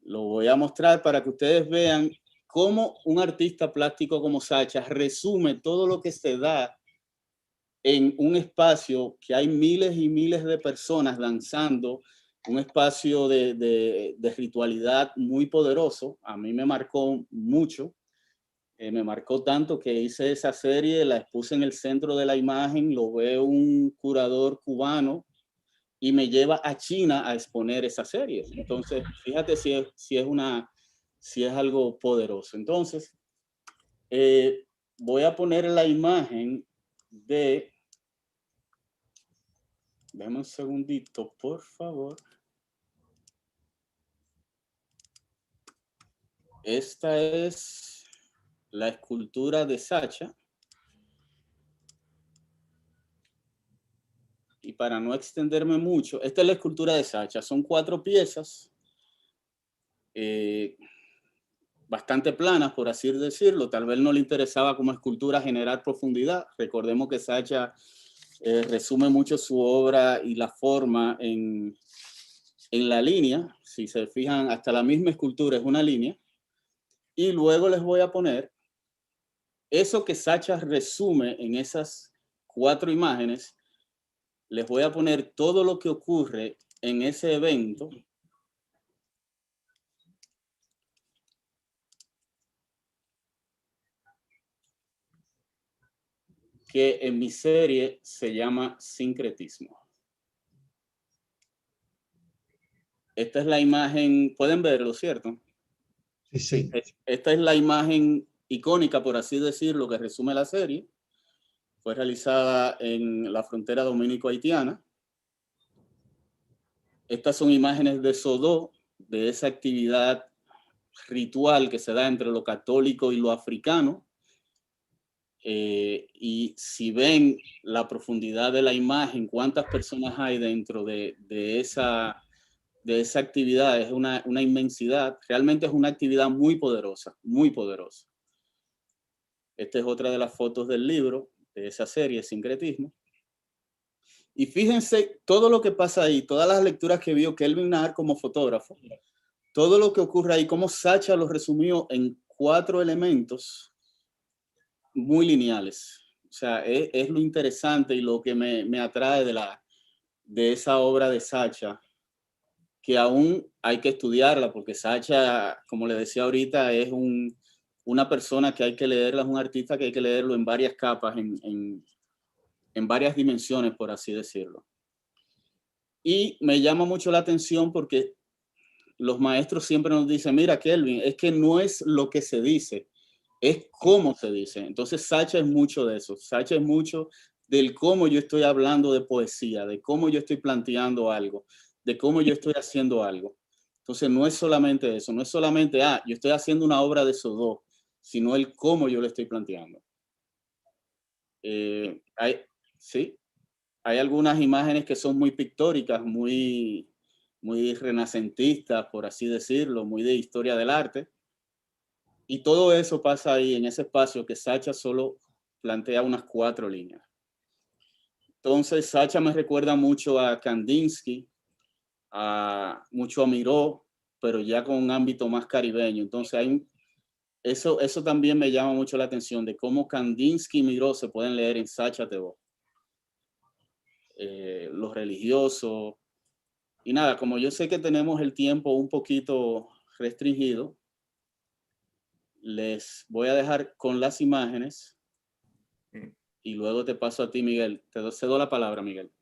Lo voy a mostrar para que ustedes vean cómo un artista plástico como Sacha resume todo lo que se da en un espacio que hay miles y miles de personas danzando, un espacio de ritualidad muy poderoso. A mí me marcó mucho, me marcó tanto que hice esa serie, la expuse en el centro de la imagen, lo ve un curador cubano y me lleva a China a exponer esa serie. Entonces, fíjate si es algo poderoso. Entonces, voy a poner la imagen de... Dame un segundito, por favor. Esta es la escultura de Sacha. Y para no extenderme mucho, esta es la escultura de Sacha. Son 4 piezas, bastante planas, por así decirlo. Tal vez no le interesaba como escultura generar profundidad. Recordemos que Sacha resume mucho su obra y la forma en la línea. Si se fijan, hasta la misma escultura es una línea. Y luego les voy a poner eso que Sacha resume en esas 4 imágenes. Les voy a poner todo lo que ocurre en ese evento. Que en mi serie se llama Sincretismo. Esta es la imagen, pueden verlo, ¿cierto? Sí, sí. Esta es la imagen icónica, por así decirlo, que resume la serie. Fue realizada en la frontera dominico-haitiana. Estas son imágenes de Sodó, de esa actividad ritual que se da entre lo católico y lo africano. Y si ven la profundidad de la imagen, cuántas personas hay dentro de esa actividad, es una inmensidad. Realmente es una actividad muy poderosa, muy poderosa. Esta es otra de las fotos del libro, de esa serie, Sincretismo. Y fíjense todo lo que pasa ahí, todas las lecturas que vio Kelvin Nahar como fotógrafo, todo lo que ocurre ahí, cómo Sacha lo resumió en 4 elementos muy lineales. O sea, es lo interesante y lo que me atrae de esa obra de Sacha, que aún hay que estudiarla, porque Sacha, como le decía ahorita, es una persona que hay que leerla, es un artista que hay que leerlo en varias capas, en varias dimensiones, por así decirlo. Y me llama mucho la atención porque los maestros siempre nos dicen, mira, Kelvin, es que no es lo que se dice, es cómo se dice. Entonces Sacha es mucho de eso. Sacha es mucho del cómo yo estoy hablando de poesía, de cómo yo estoy planteando algo, de cómo yo estoy haciendo algo. Entonces no es solamente eso, no es solamente, yo estoy haciendo una obra de Sodó, sino el cómo yo lo estoy planteando. Sí, hay algunas imágenes que son muy pictóricas, muy renacentistas, por así decirlo, muy de historia del arte. Y todo eso pasa ahí en ese espacio que Sacha solo plantea unas 4 líneas. Entonces Sacha me recuerda mucho a Kandinsky, mucho a Miró, pero ya con un ámbito más caribeño. Entonces eso también me llama mucho la atención de cómo Kandinsky y Miró se pueden leer en Sacha Tebó. Lo religioso. Y nada, como yo sé que tenemos el tiempo un poquito restringido, les voy a dejar con las imágenes y luego te paso a ti, Miguel. Te cedo la palabra, Miguel.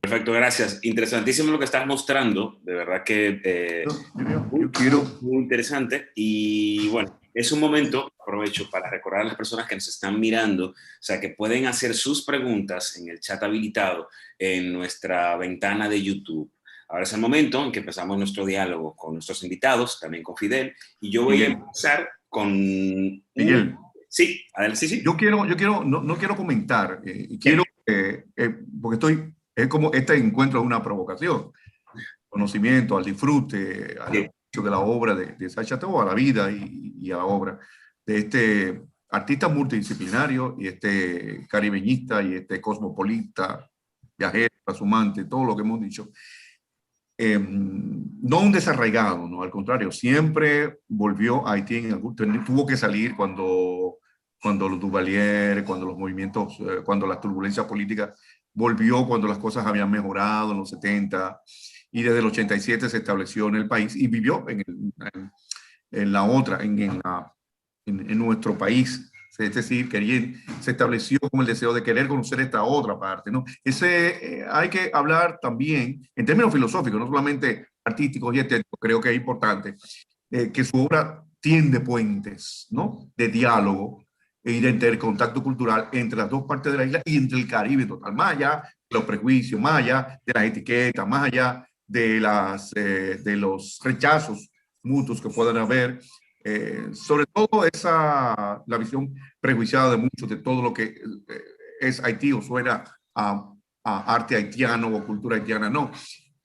Perfecto, gracias. Interesantísimo lo que estás mostrando, de verdad que yo quiero... muy interesante. Y bueno, es un momento, aprovecho para recordar a las personas que nos están mirando, o sea, que pueden hacer sus preguntas en el chat habilitado en nuestra ventana de YouTube. Ahora es el momento en que empezamos nuestro diálogo con nuestros invitados, también con Fidel, y yo voy a empezar con... Miguel. Sí, adelante, sí. No quiero comentar, quiero, porque es como este encuentro es una provocación, conocimiento, al disfrute, al aprecio de la obra de Sacha Tebó, a la vida y a la obra de este artista multidisciplinario y este caribeñista y este cosmopolita, viajero, trashumante, todo lo que hemos dicho. No un desarraigado, ¿no? Al contrario, siempre volvió a Haití, tuvo que salir cuando los Duvalier, cuando los movimientos, cuando la turbulencia política volvió, cuando las cosas habían mejorado en los 70, y desde el 87 se estableció en el país y vivió en nuestro país. Es decir, se estableció con el deseo de querer conocer esta otra parte, ¿no? Hay que hablar también, en términos filosóficos, no solamente artísticos y estéticos, creo que es importante, que su obra tiende puentes, ¿no? De diálogo y de intercontacto cultural entre las dos partes de la isla y entre el Caribe total, más allá de los prejuicios, más allá de las etiquetas, más allá de los rechazos mutuos que puedan haber. Sobre todo la visión prejuiciada de muchos de todo lo que es Haití o suena a arte haitiano o cultura haitiana. No,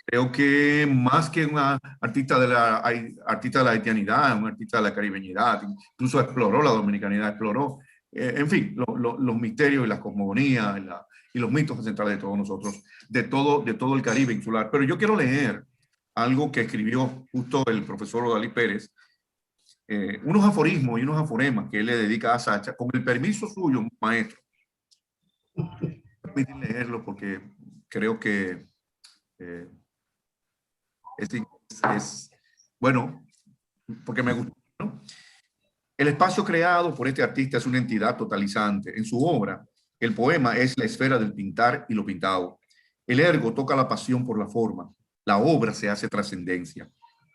creo que más que una artista de la haitianidad, un artista de la caribeñidad, incluso exploró la dominicanidad, exploró, en fin, los misterios y las cosmogonías y los mitos centrales de todos nosotros, de todo el Caribe insular. Pero yo quiero leer algo que escribió justo el profesor Odalis Pérez, unos aforismos y unos aforemas que él le dedica a Sacha, con el permiso suyo, maestro. Permítanme leerlo porque creo que es bueno, porque me gusta, ¿no? El espacio creado por este artista es una entidad totalizante. En su obra, el poema es la esfera del pintar y lo pintado. El ergo toca la pasión por la forma. La obra se hace trascendencia.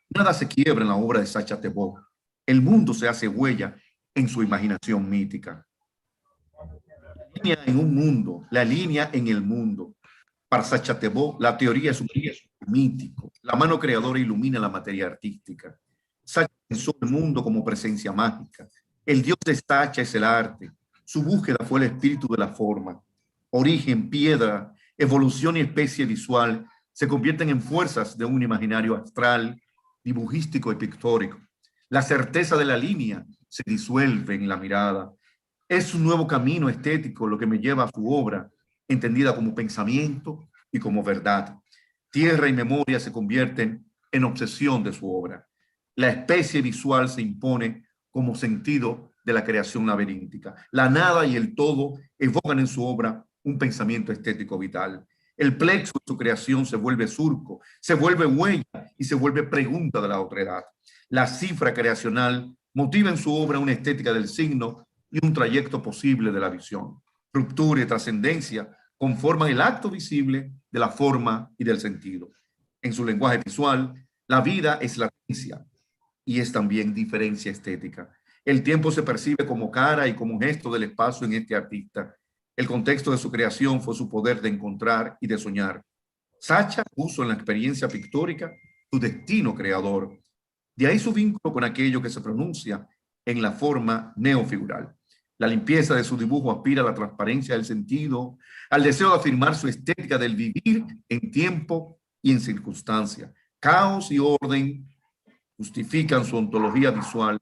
Nada se quiebra en la obra de Sacha Tebó. El mundo se hace huella en su imaginación mítica. La línea en un mundo, la línea en el mundo. Para Sacha Tebó, la teoría es un mítico. La mano creadora ilumina la materia artística. Sacha pensó el mundo como presencia mágica. El dios de Sacha es el arte. Su búsqueda fue el espíritu de la forma. Origen, piedra, evolución y especie visual se convierten en fuerzas de un imaginario astral, dibujístico y pictórico. La certeza de la línea se disuelve en la mirada. Es un nuevo camino estético lo que me lleva a su obra, entendida como pensamiento y como verdad. Tierra y memoria se convierten en obsesión de su obra. La especie visual se impone como sentido de la creación laberíntica. La nada y el todo evocan en su obra un pensamiento estético vital. El plexo de su creación se vuelve surco, se vuelve huella y se vuelve pregunta de la otredad. La cifra creacional motiva en su obra una estética del signo y un trayecto posible de la visión. Ruptura y trascendencia conforman el acto visible de la forma y del sentido. En su lenguaje visual, la vida es latencia y es también diferencia estética. El tiempo se percibe como cara y como gesto del espacio en este artista. El contexto de su creación fue su poder de encontrar y de soñar. Sacha puso en la experiencia pictórica su destino creador. De ahí su vínculo con aquello que se pronuncia en la forma neofigural. La limpieza de su dibujo aspira a la transparencia del sentido, al deseo de afirmar su estética del vivir en tiempo y en circunstancia. Caos y orden justifican su ontología visual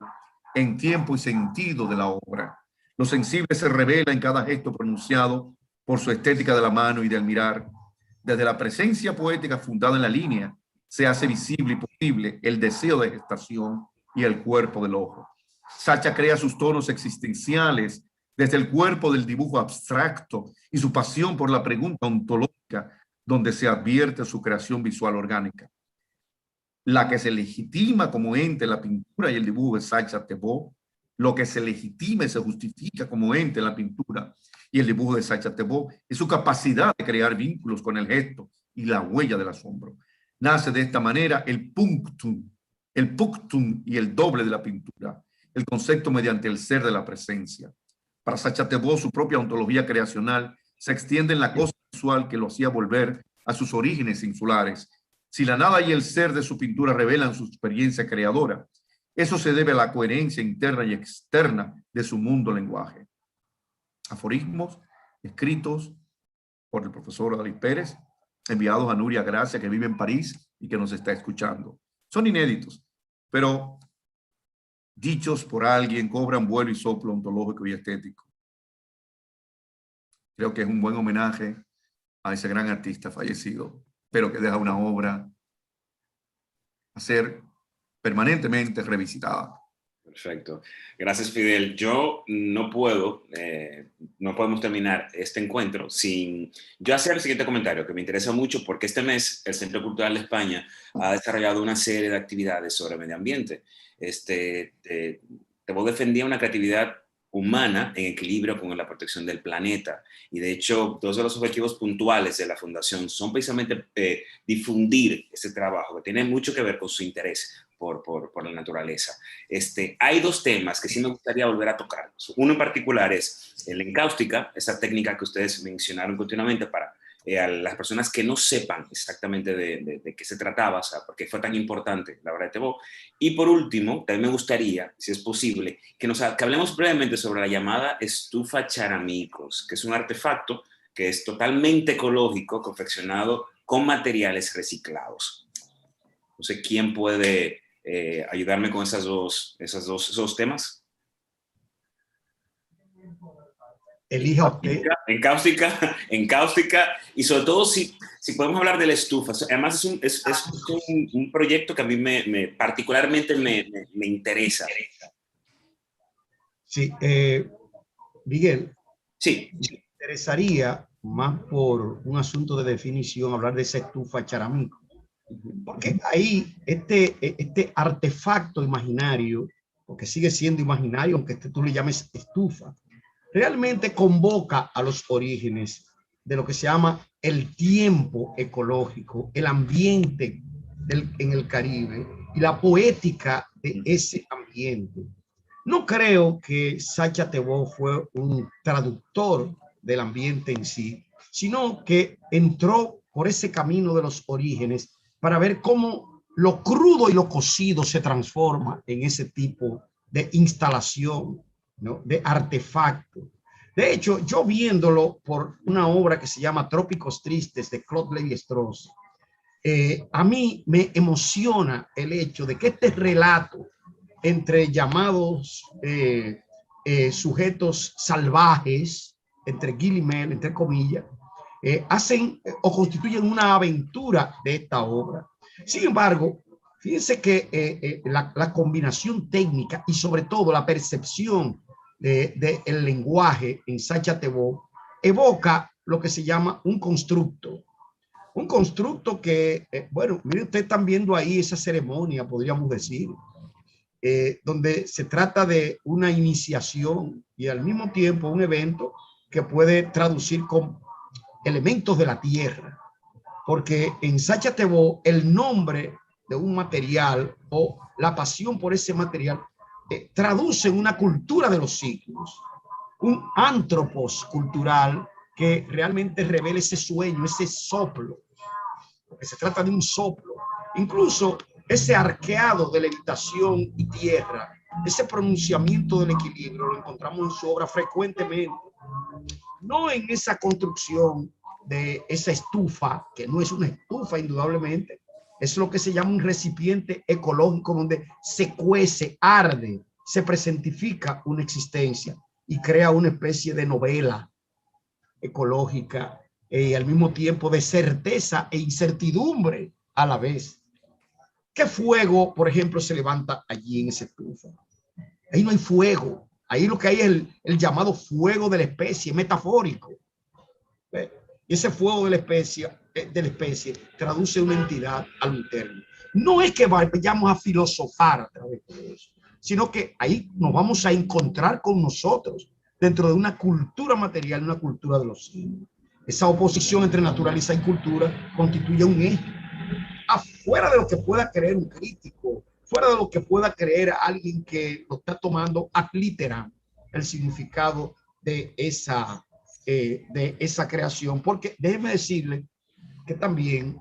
en tiempo y sentido de la obra. Lo sensible se revela en cada gesto pronunciado por su estética de la mano y del mirar. Desde la presencia poética fundada en la línea, se hace visible y posible el deseo de gestación y el cuerpo del ojo. Sacha crea sus tonos existenciales desde el cuerpo del dibujo abstracto y su pasión por la pregunta ontológica, donde se advierte su creación visual orgánica. La que se legitima como ente en la pintura y el dibujo de Sacha Thebault, lo que se legitima y se justifica como ente en la pintura y el dibujo de Sacha Thebault es su capacidad de crear vínculos con el gesto y la huella del asombro. Nace de esta manera el punctum y el doble de la pintura, el concepto mediante el ser de la presencia. Para Sacha Thebault, su propia ontología creacional se extiende en la cosa visual que lo hacía volver a sus orígenes insulares. Si la nada y el ser de su pintura revelan su experiencia creadora, eso se debe a la coherencia interna y externa de su mundo-lenguaje. Aforismos escritos por el profesor David Pérez, enviados a Nuria Gracia, que vive en París y que nos está escuchando. Son inéditos, pero dichos por alguien cobran vuelo y soplo ontológico y estético. Creo que es un buen homenaje a ese gran artista fallecido, pero que deja una obra a ser permanentemente revisitada. Perfecto. Gracias, Fidel. Yo no podemos terminar este encuentro sin yo hacer el siguiente comentario, que me interesa mucho porque este mes el Centro Cultural de España ha desarrollado una serie de actividades sobre medio ambiente. Thebault defendía una creatividad humana en equilibrio con la protección del planeta. Y de hecho, dos de los objetivos puntuales de la Fundación son precisamente difundir ese trabajo, que tiene mucho que ver con su interés por la naturaleza. Hay dos temas que sí me gustaría volver a tocar. Uno en particular es el encáustica, esa técnica que ustedes mencionaron continuamente para a las personas que no sepan exactamente de qué se trataba, o sea, por qué fue tan importante la obra de Thebault. Y por último, también me gustaría, si es posible, que hablemos brevemente sobre la llamada estufa Charamicos, que es un artefacto que es totalmente ecológico, confeccionado con materiales reciclados. No sé quién puede ayudarme con esos dos temas. Elija usted. Encáustica, y sobre todo si podemos hablar de la estufa. Además es un proyecto que a mí particularmente me interesa. Sí, Miguel. Sí. Me interesaría, más por un asunto de definición, hablar de esa estufa Charamico. Porque ahí este artefacto imaginario, porque sigue siendo imaginario, aunque tú le llames estufa, realmente convoca a los orígenes de lo que se llama el tiempo ecológico, el ambiente en el Caribe y la poética de ese ambiente. No creo que Sacha Thebault fue un traductor del ambiente en sí, sino que entró por ese camino de los orígenes para ver cómo lo crudo y lo cocido se transforma en ese tipo de instalación, ¿no? De artefacto. De hecho, yo viéndolo por una obra que se llama Trópicos Tristes de Claude Lévi-Strauss, a mí me emociona el hecho de que este relato entre llamados sujetos salvajes, entre guillemets, entre comillas, hacen o constituyen una aventura de esta obra. Sin embargo, fíjense que la combinación técnica y sobre todo la percepción del lenguaje en Sacha Thebault evoca lo que se llama un constructo. Un constructo que, bueno, miren, ustedes están viendo ahí esa ceremonia, podríamos decir, donde se trata de una iniciación y al mismo tiempo un evento que puede traducir con elementos de la tierra, porque en Sacha Thebault el nombre de un material o la pasión por ese material traducen una cultura de los siglos, un antropos cultural que realmente revela ese sueño, ese soplo, porque se trata de un soplo. Incluso ese arqueado de levitación y tierra, ese pronunciamiento del equilibrio, lo encontramos en su obra frecuentemente. No en esa construcción de esa estufa, que no es una estufa indudablemente, es lo que se llama un recipiente ecológico donde se cuece, arde, se presentifica una existencia y crea una especie de novela ecológica y al mismo tiempo de certeza e incertidumbre a la vez. ¿Qué fuego, por ejemplo, se levanta allí en ese estufa? Ahí no hay fuego. Ahí lo que hay es el llamado fuego de la especie, metafórico. Y ese fuego de la especie traduce una entidad al interno. No es que vayamos a filosofar a través de eso, sino que ahí nos vamos a encontrar con nosotros dentro de una cultura material, una cultura de los signos. Esa oposición entre naturaleza y cultura constituye un eje. Afuera de lo que pueda creer un crítico, fuera de lo que pueda creer alguien que lo está tomando ad literam, el significado de esa creación. Porque déjeme decirle que también,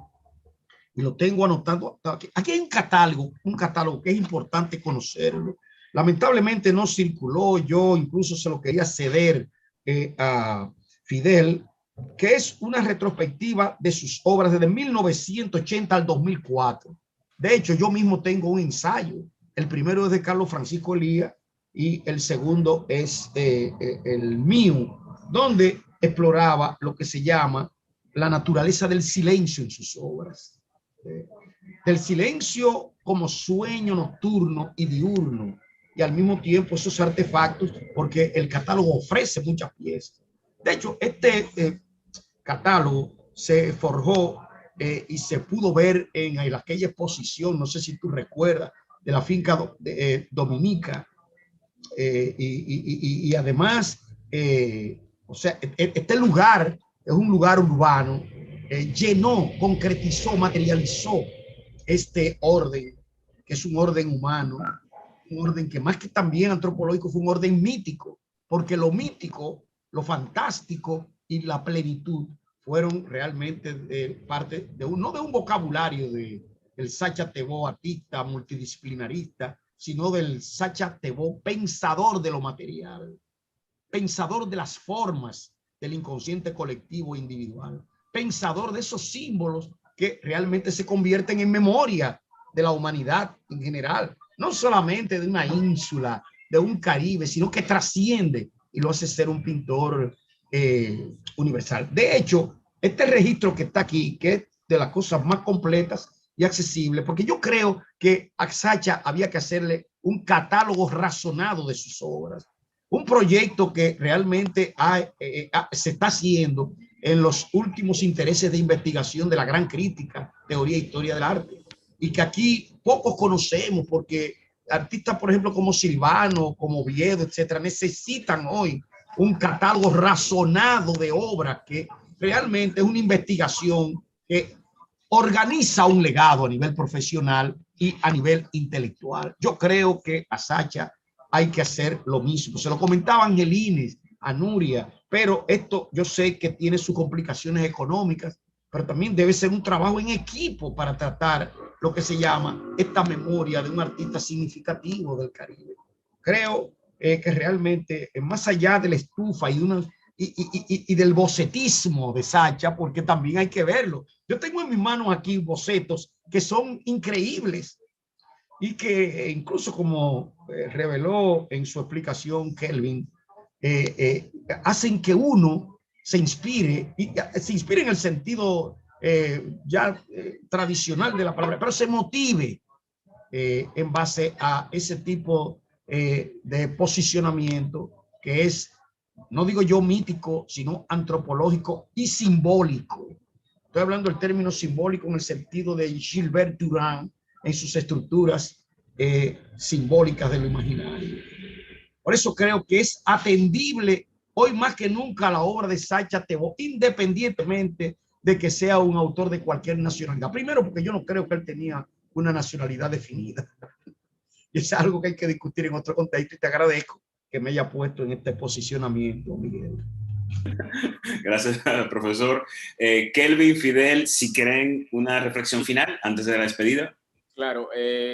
y lo tengo anotando, aquí hay un catálogo que es importante conocerlo. Lamentablemente no circuló, yo incluso se lo quería ceder a Fidel, que es una retrospectiva de sus obras desde 1980 al 2004. De hecho, yo mismo tengo un ensayo. El primero es de Carlos Francisco Elías y el segundo es el mío, donde exploraba lo que se llama la naturaleza del silencio en sus obras. Del silencio como sueño nocturno y diurno, y al mismo tiempo esos artefactos, porque el catálogo ofrece muchas piezas. De hecho, este catálogo se forjó y se pudo ver en aquella exposición, no sé si tú recuerdas, de la finca Dominica, y además, o sea, este lugar es un lugar urbano, llenó, concretizó, materializó este orden, que es un orden humano, un orden que más que también antropológico fue un orden mítico, porque lo mítico, lo fantástico y la plenitud fueron realmente parte de no de un vocabulario del Sacha-Tebó artista multidisciplinarista, sino del Sacha-Tebó pensador de lo material, pensador de las formas del inconsciente colectivo e individual, pensador de esos símbolos que realmente se convierten en memoria de la humanidad en general, no solamente de una ínsula, de un Caribe, sino que trasciende y lo hace ser un pintor universal. De hecho, este registro que está aquí, que es de las cosas más completas y accesibles, porque yo creo que a Sacha había que hacerle un catálogo razonado de sus obras, un proyecto que realmente se está haciendo en los últimos intereses de investigación de la gran crítica, teoría e historia del arte, y que aquí pocos conocemos porque artistas, por ejemplo, como Silvano, como Oviedo, etcétera, necesitan hoy un catálogo razonado de obras que realmente es una investigación que organiza un legado a nivel profesional y a nivel intelectual. Yo creo que a Sacha hay que hacer lo mismo. Se lo comentaba a Angelines, a Nuria, pero esto yo sé que tiene sus complicaciones económicas, pero también debe ser un trabajo en equipo para tratar lo que se llama esta memoria de un artista significativo del Caribe. Creo que realmente, más allá de la estufa y del bocetismo de Sacha, porque también hay que verlo. Yo tengo en mis manos aquí bocetos que son increíbles y que incluso, como reveló en su explicación Kelvin, hacen que uno se inspire, y se inspire en el sentido tradicional de la palabra, pero se motive en base a ese tipo de posicionamiento que es, no digo yo mítico, sino antropológico y simbólico. Estoy hablando del término simbólico en el sentido de Gilbert Durand en sus estructuras simbólicas de lo imaginario. Por eso creo que es atendible hoy más que nunca la obra de Sacha-Tebó, independientemente de que sea un autor de cualquier nacionalidad. Primero, porque yo no creo que él tenía una nacionalidad definida. Y es algo que hay que discutir en otro contexto y te agradezco que me haya puesto en este posicionamiento, Miguel. Gracias, profesor. Kelvin, Fidel, si quieren una reflexión final antes de la despedida. Claro,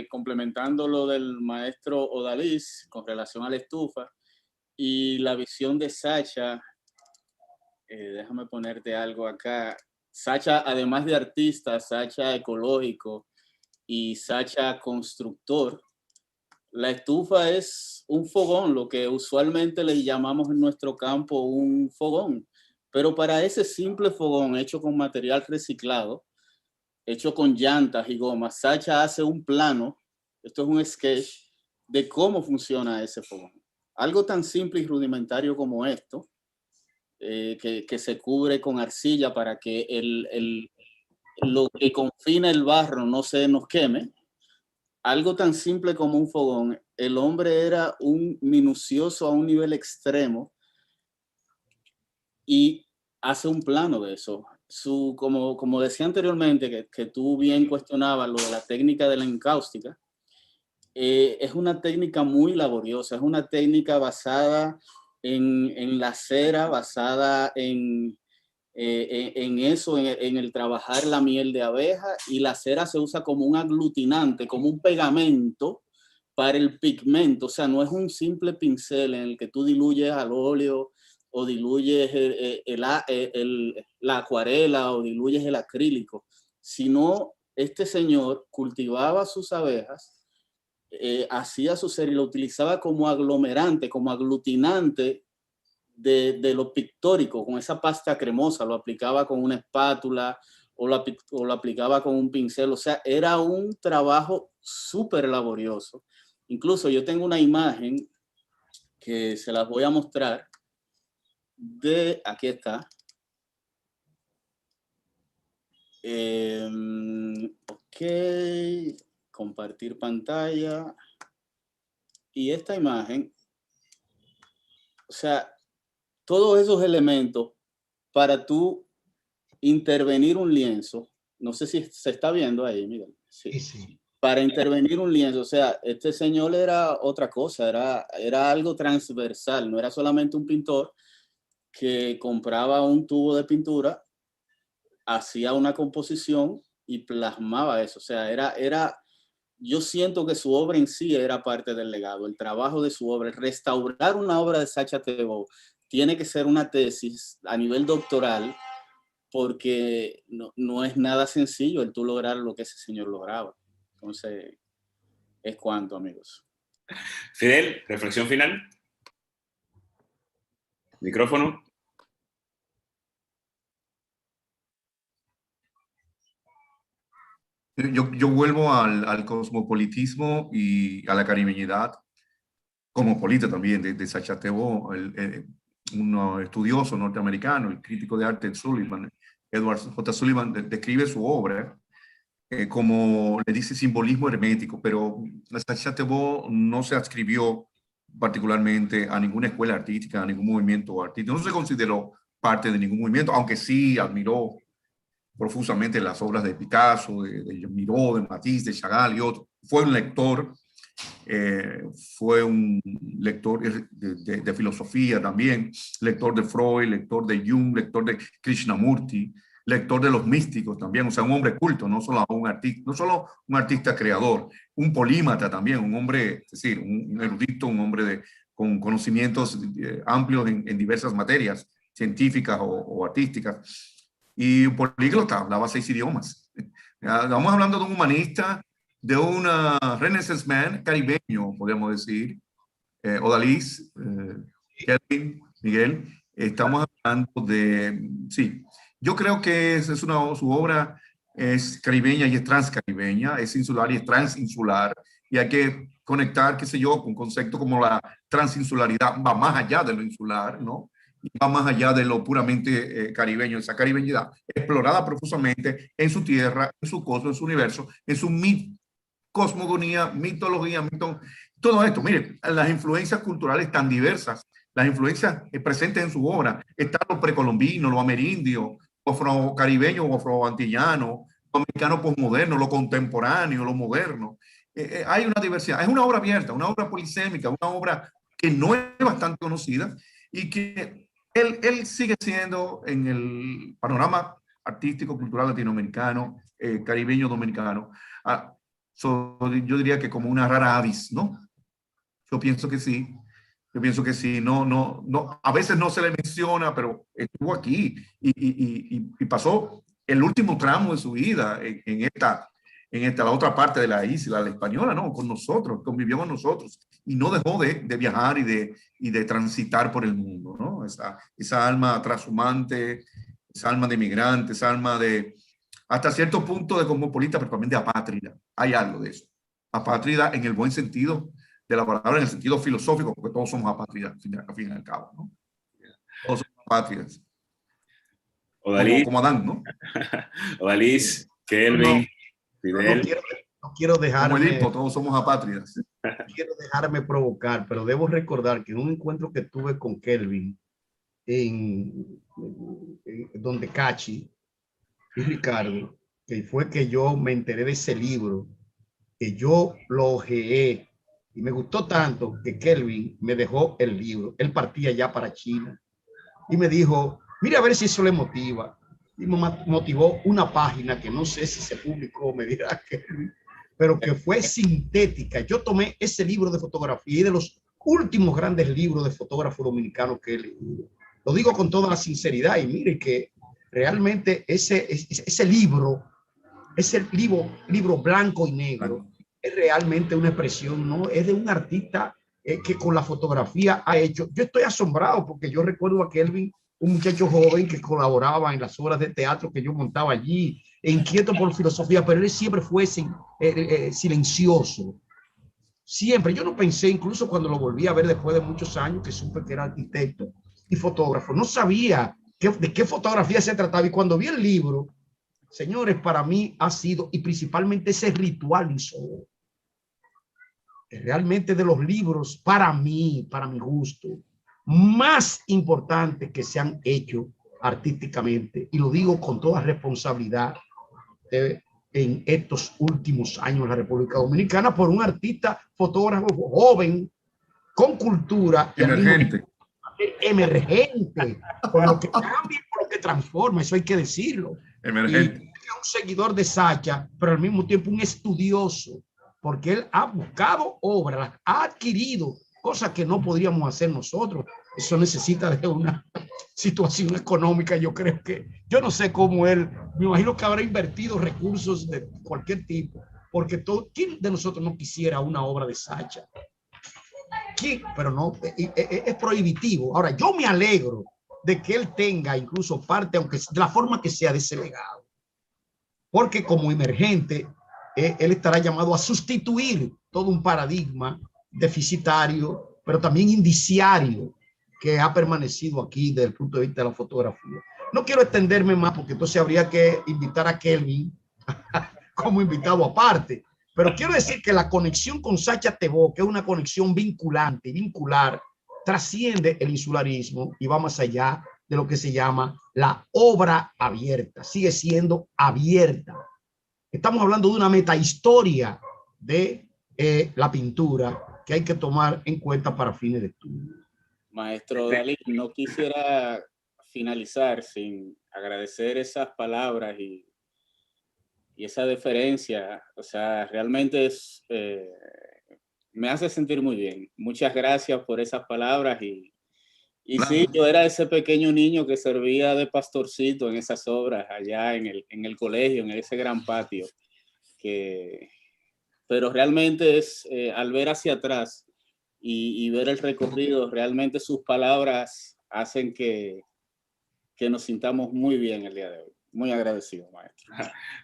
complementando lo del maestro Odalis con relación a la estufa y la visión de Sacha, déjame ponerte algo acá. Sacha, además de artista, Sacha ecológico y Sacha constructor, la estufa es un fogón, lo que usualmente le llamamos en nuestro campo un fogón. Pero para ese simple fogón hecho con material reciclado, hecho con llantas y gomas, Sacha hace un plano, esto es un sketch, de cómo funciona ese fogón. Algo tan simple y rudimentario como esto, que se cubre con arcilla para que lo que confina el barro no se nos queme. Algo tan simple como un fogón, el hombre era un minucioso a un nivel extremo y hace un plano de eso. Como decía anteriormente, que tú bien cuestionabas lo de la técnica de la encáustica, es una técnica muy laboriosa, es una técnica basada en la cera, basada en eso, en el trabajar la miel de abeja, y la cera se usa como un aglutinante, como un pegamento para el pigmento. O sea, no es un simple pincel en el que tú diluyes al óleo o diluyes la acuarela o diluyes el acrílico, sino este señor cultivaba sus abejas, hacía su cera y lo utilizaba como aglomerante, como aglutinante de lo pictórico, con esa pasta cremosa, lo aplicaba con una espátula o lo aplicaba con un pincel. O sea, era un trabajo súper laborioso. Incluso yo tengo una imagen que se las voy a mostrar aquí está. Ok, compartir pantalla. Y esta imagen, o sea, todos esos elementos para tú intervenir un lienzo, no sé si se está viendo ahí, Miguel. Sí. Sí. Para intervenir un lienzo, o sea, este señor era otra cosa, era algo transversal, no era solamente un pintor que compraba un tubo de pintura, hacía una composición y plasmaba eso. O sea, yo siento que su obra en sí era parte del legado, el trabajo de su obra. Restaurar una obra de Sacha Thebaud tiene que ser una tesis a nivel doctoral, porque no es nada sencillo el tú lograr lo que ese señor lograba. Entonces, es cuanto, amigos. Fidel, reflexión final. Micrófono. Yo vuelvo al cosmopolitismo y a la caribeñidad cosmopolita también de Sacha Thebaud, un estudioso norteamericano, el crítico de arte Sullivan, Edward J. Sullivan, describe su obra como, le dice, simbolismo hermético, pero Sacha Thebaud no se adscribió particularmente a ninguna escuela artística, a ningún movimiento artístico, no se consideró parte de ningún movimiento, aunque sí admiró profusamente las obras de Picasso, de Miró, de Matisse, de Chagall y otros. Fue un lector de filosofía también, lector de Freud, lector de Jung, lector de Krishnamurti, lector de los místicos también, o sea, un hombre culto, no solo un artista creador, un polímata también, un hombre, es decir, un erudito, un hombre con conocimientos amplios en diversas materias científicas o artísticas. Y un políglota, hablaba 6 idiomas. Estamos hablando de un humanista, de un Renaissance man caribeño, podríamos decir. Odalis, Kelvin, Miguel, estamos hablando de, sí, yo creo que su obra es caribeña y es transcaribeña, es insular y es transinsular, y hay que conectar, qué sé yo, con conceptos como la transinsularidad, va más allá de lo insular, ¿no? Y va más allá de lo puramente caribeño, esa caribeñidad explorada profusamente en su tierra, en su cosmos, en su universo, en su cosmogonía, mitología, todo esto. Mire, las influencias culturales tan diversas, las influencias presentes en su obra, está lo precolombino, lo amerindio, lo afrocaribeño o afroantillano, lo americano posmoderno, lo contemporáneo, lo moderno. hay una diversidad. Es una obra abierta, una obra polisémica, una obra que no es bastante conocida y que él sigue siendo en el panorama artístico, cultural latinoamericano, caribeño, dominicano. Yo diría que como una rara avis, ¿no? Yo pienso que sí. Yo pienso que sí. No, a veces no se le menciona, pero estuvo aquí y pasó el último tramo de su vida en la otra parte de la isla, la española, ¿no? Con nosotros, convivió con nosotros y no dejó de viajar y de transitar por el mundo, ¿no? Esa alma transhumante, esa alma de migrante, esa alma de, hasta cierto punto de cosmopolita, pero también de apátrida. Hay algo de eso. Apátrida en el buen sentido de la palabra, en el sentido filosófico, porque todos somos apátridas, al fin y al cabo, ¿no? Todos somos apátridas. Como Adán, ¿no? Odalis, Kelvin, Fidel. No quiero dejarme, como Edipo, todos somos apátridas. No quiero dejarme provocar, pero debo recordar que en un encuentro que tuve con Kelvin en donde Cachi y Ricardo, que fue que yo me enteré de ese libro, que yo lo ojeé y me gustó tanto que Kelvin me dejó el libro. Él partía ya para China y me dijo, mira a ver si eso le motiva. Y me motivó una página que no sé si se publicó, me dirá Kelvin, pero que fue sintética. Yo tomé ese libro de fotografía y de los últimos grandes libros de fotógrafo dominicano que he leído. Lo digo con toda la sinceridad y mire que realmente ese libro, ese libro blanco y negro, es realmente una expresión, ¿no? Es de un artista que con la fotografía ha hecho. Yo estoy asombrado porque yo recuerdo a Kelvin, un muchacho joven que colaboraba en las obras de teatro que yo montaba allí, inquieto por filosofía, pero él siempre fue silencioso. Siempre. Yo no pensé, incluso cuando lo volví a ver después de muchos años, que supe que era arquitecto y fotógrafo, no sabía de qué fotografía se trataba. Y cuando vi el libro, señores, para mí ha sido, y principalmente ese ritual realmente de los libros, para mí, para mi gusto, más importante que se han hecho artísticamente, y lo digo con toda responsabilidad, en estos últimos años en la República Dominicana, por un artista, fotógrafo joven, con cultura, emergente, con lo que cambia, con lo que transforma, eso hay que decirlo. Emergente. Y un seguidor de Sacha, pero al mismo tiempo un estudioso, porque él ha buscado obras, ha adquirido cosas que no podríamos hacer nosotros. Eso necesita de una situación económica. Yo creo que, yo no sé cómo él, me imagino que habrá invertido recursos de cualquier tipo, porque ¿quién de nosotros no quisiera una obra de Sacha? ¿Quién? Pero no, es prohibitivo. Ahora, yo me alegro de que él tenga incluso parte, aunque de la forma que sea, de ese legado, porque como emergente, él estará llamado a sustituir todo un paradigma deficitario, pero también indiciario, que ha permanecido aquí desde el punto de vista de la fotografía. No quiero extenderme más porque entonces habría que invitar a Kelvin como invitado aparte, pero quiero decir que la conexión con Sacha Tebó, que es una conexión vinculante, vincular, trasciende el insularismo y va más allá de lo que se llama la obra abierta, sigue siendo abierta. Estamos hablando de una metahistoria de la pintura que hay que tomar en cuenta para fines de estudio. Maestro Dalí, no quisiera finalizar sin agradecer esas palabras y esa deferencia. O sea, realmente me hace sentir muy bien. Muchas gracias por esas palabras y sí, yo era ese pequeño niño que servía de pastorcito en esas obras allá en el colegio, en ese gran patio. Pero realmente es al ver hacia atrás y ver el recorrido, realmente sus palabras hacen que nos sintamos muy bien el día de hoy. Muy agradecido, maestro.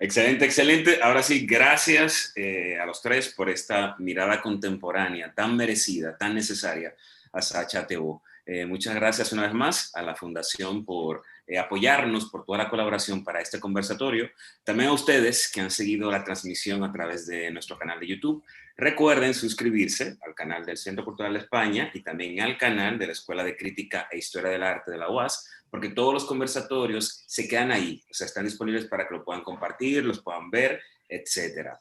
Excelente, excelente. Ahora sí, gracias a los tres por esta mirada contemporánea tan merecida, tan necesaria a Sacha Tebó. Muchas gracias una vez más a la Fundación por apoyarnos, por toda la colaboración para este conversatorio. También a ustedes que han seguido la transmisión a través de nuestro canal de YouTube. Recuerden suscribirse al canal del Centro Cultural de España y también al canal de la Escuela de Crítica e Historia del Arte de la UAS, porque todos los conversatorios se quedan ahí, o sea, están disponibles para que lo puedan compartir, los puedan ver, etcétera.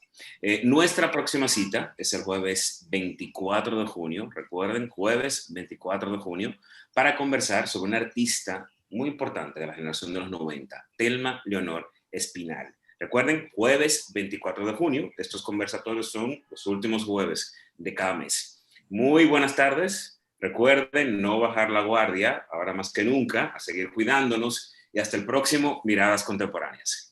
Nuestra próxima cita es el jueves 24 de junio, recuerden, jueves 24 de junio, para conversar sobre una artista muy importante de la generación de los 90, Thelma Leonor Espinal. Recuerden, jueves 24 de junio, estos conversatorios son los últimos jueves de cada mes. Muy buenas tardes, recuerden no bajar la guardia, ahora más que nunca, a seguir cuidándonos y hasta el próximo Miradas Contemporáneas.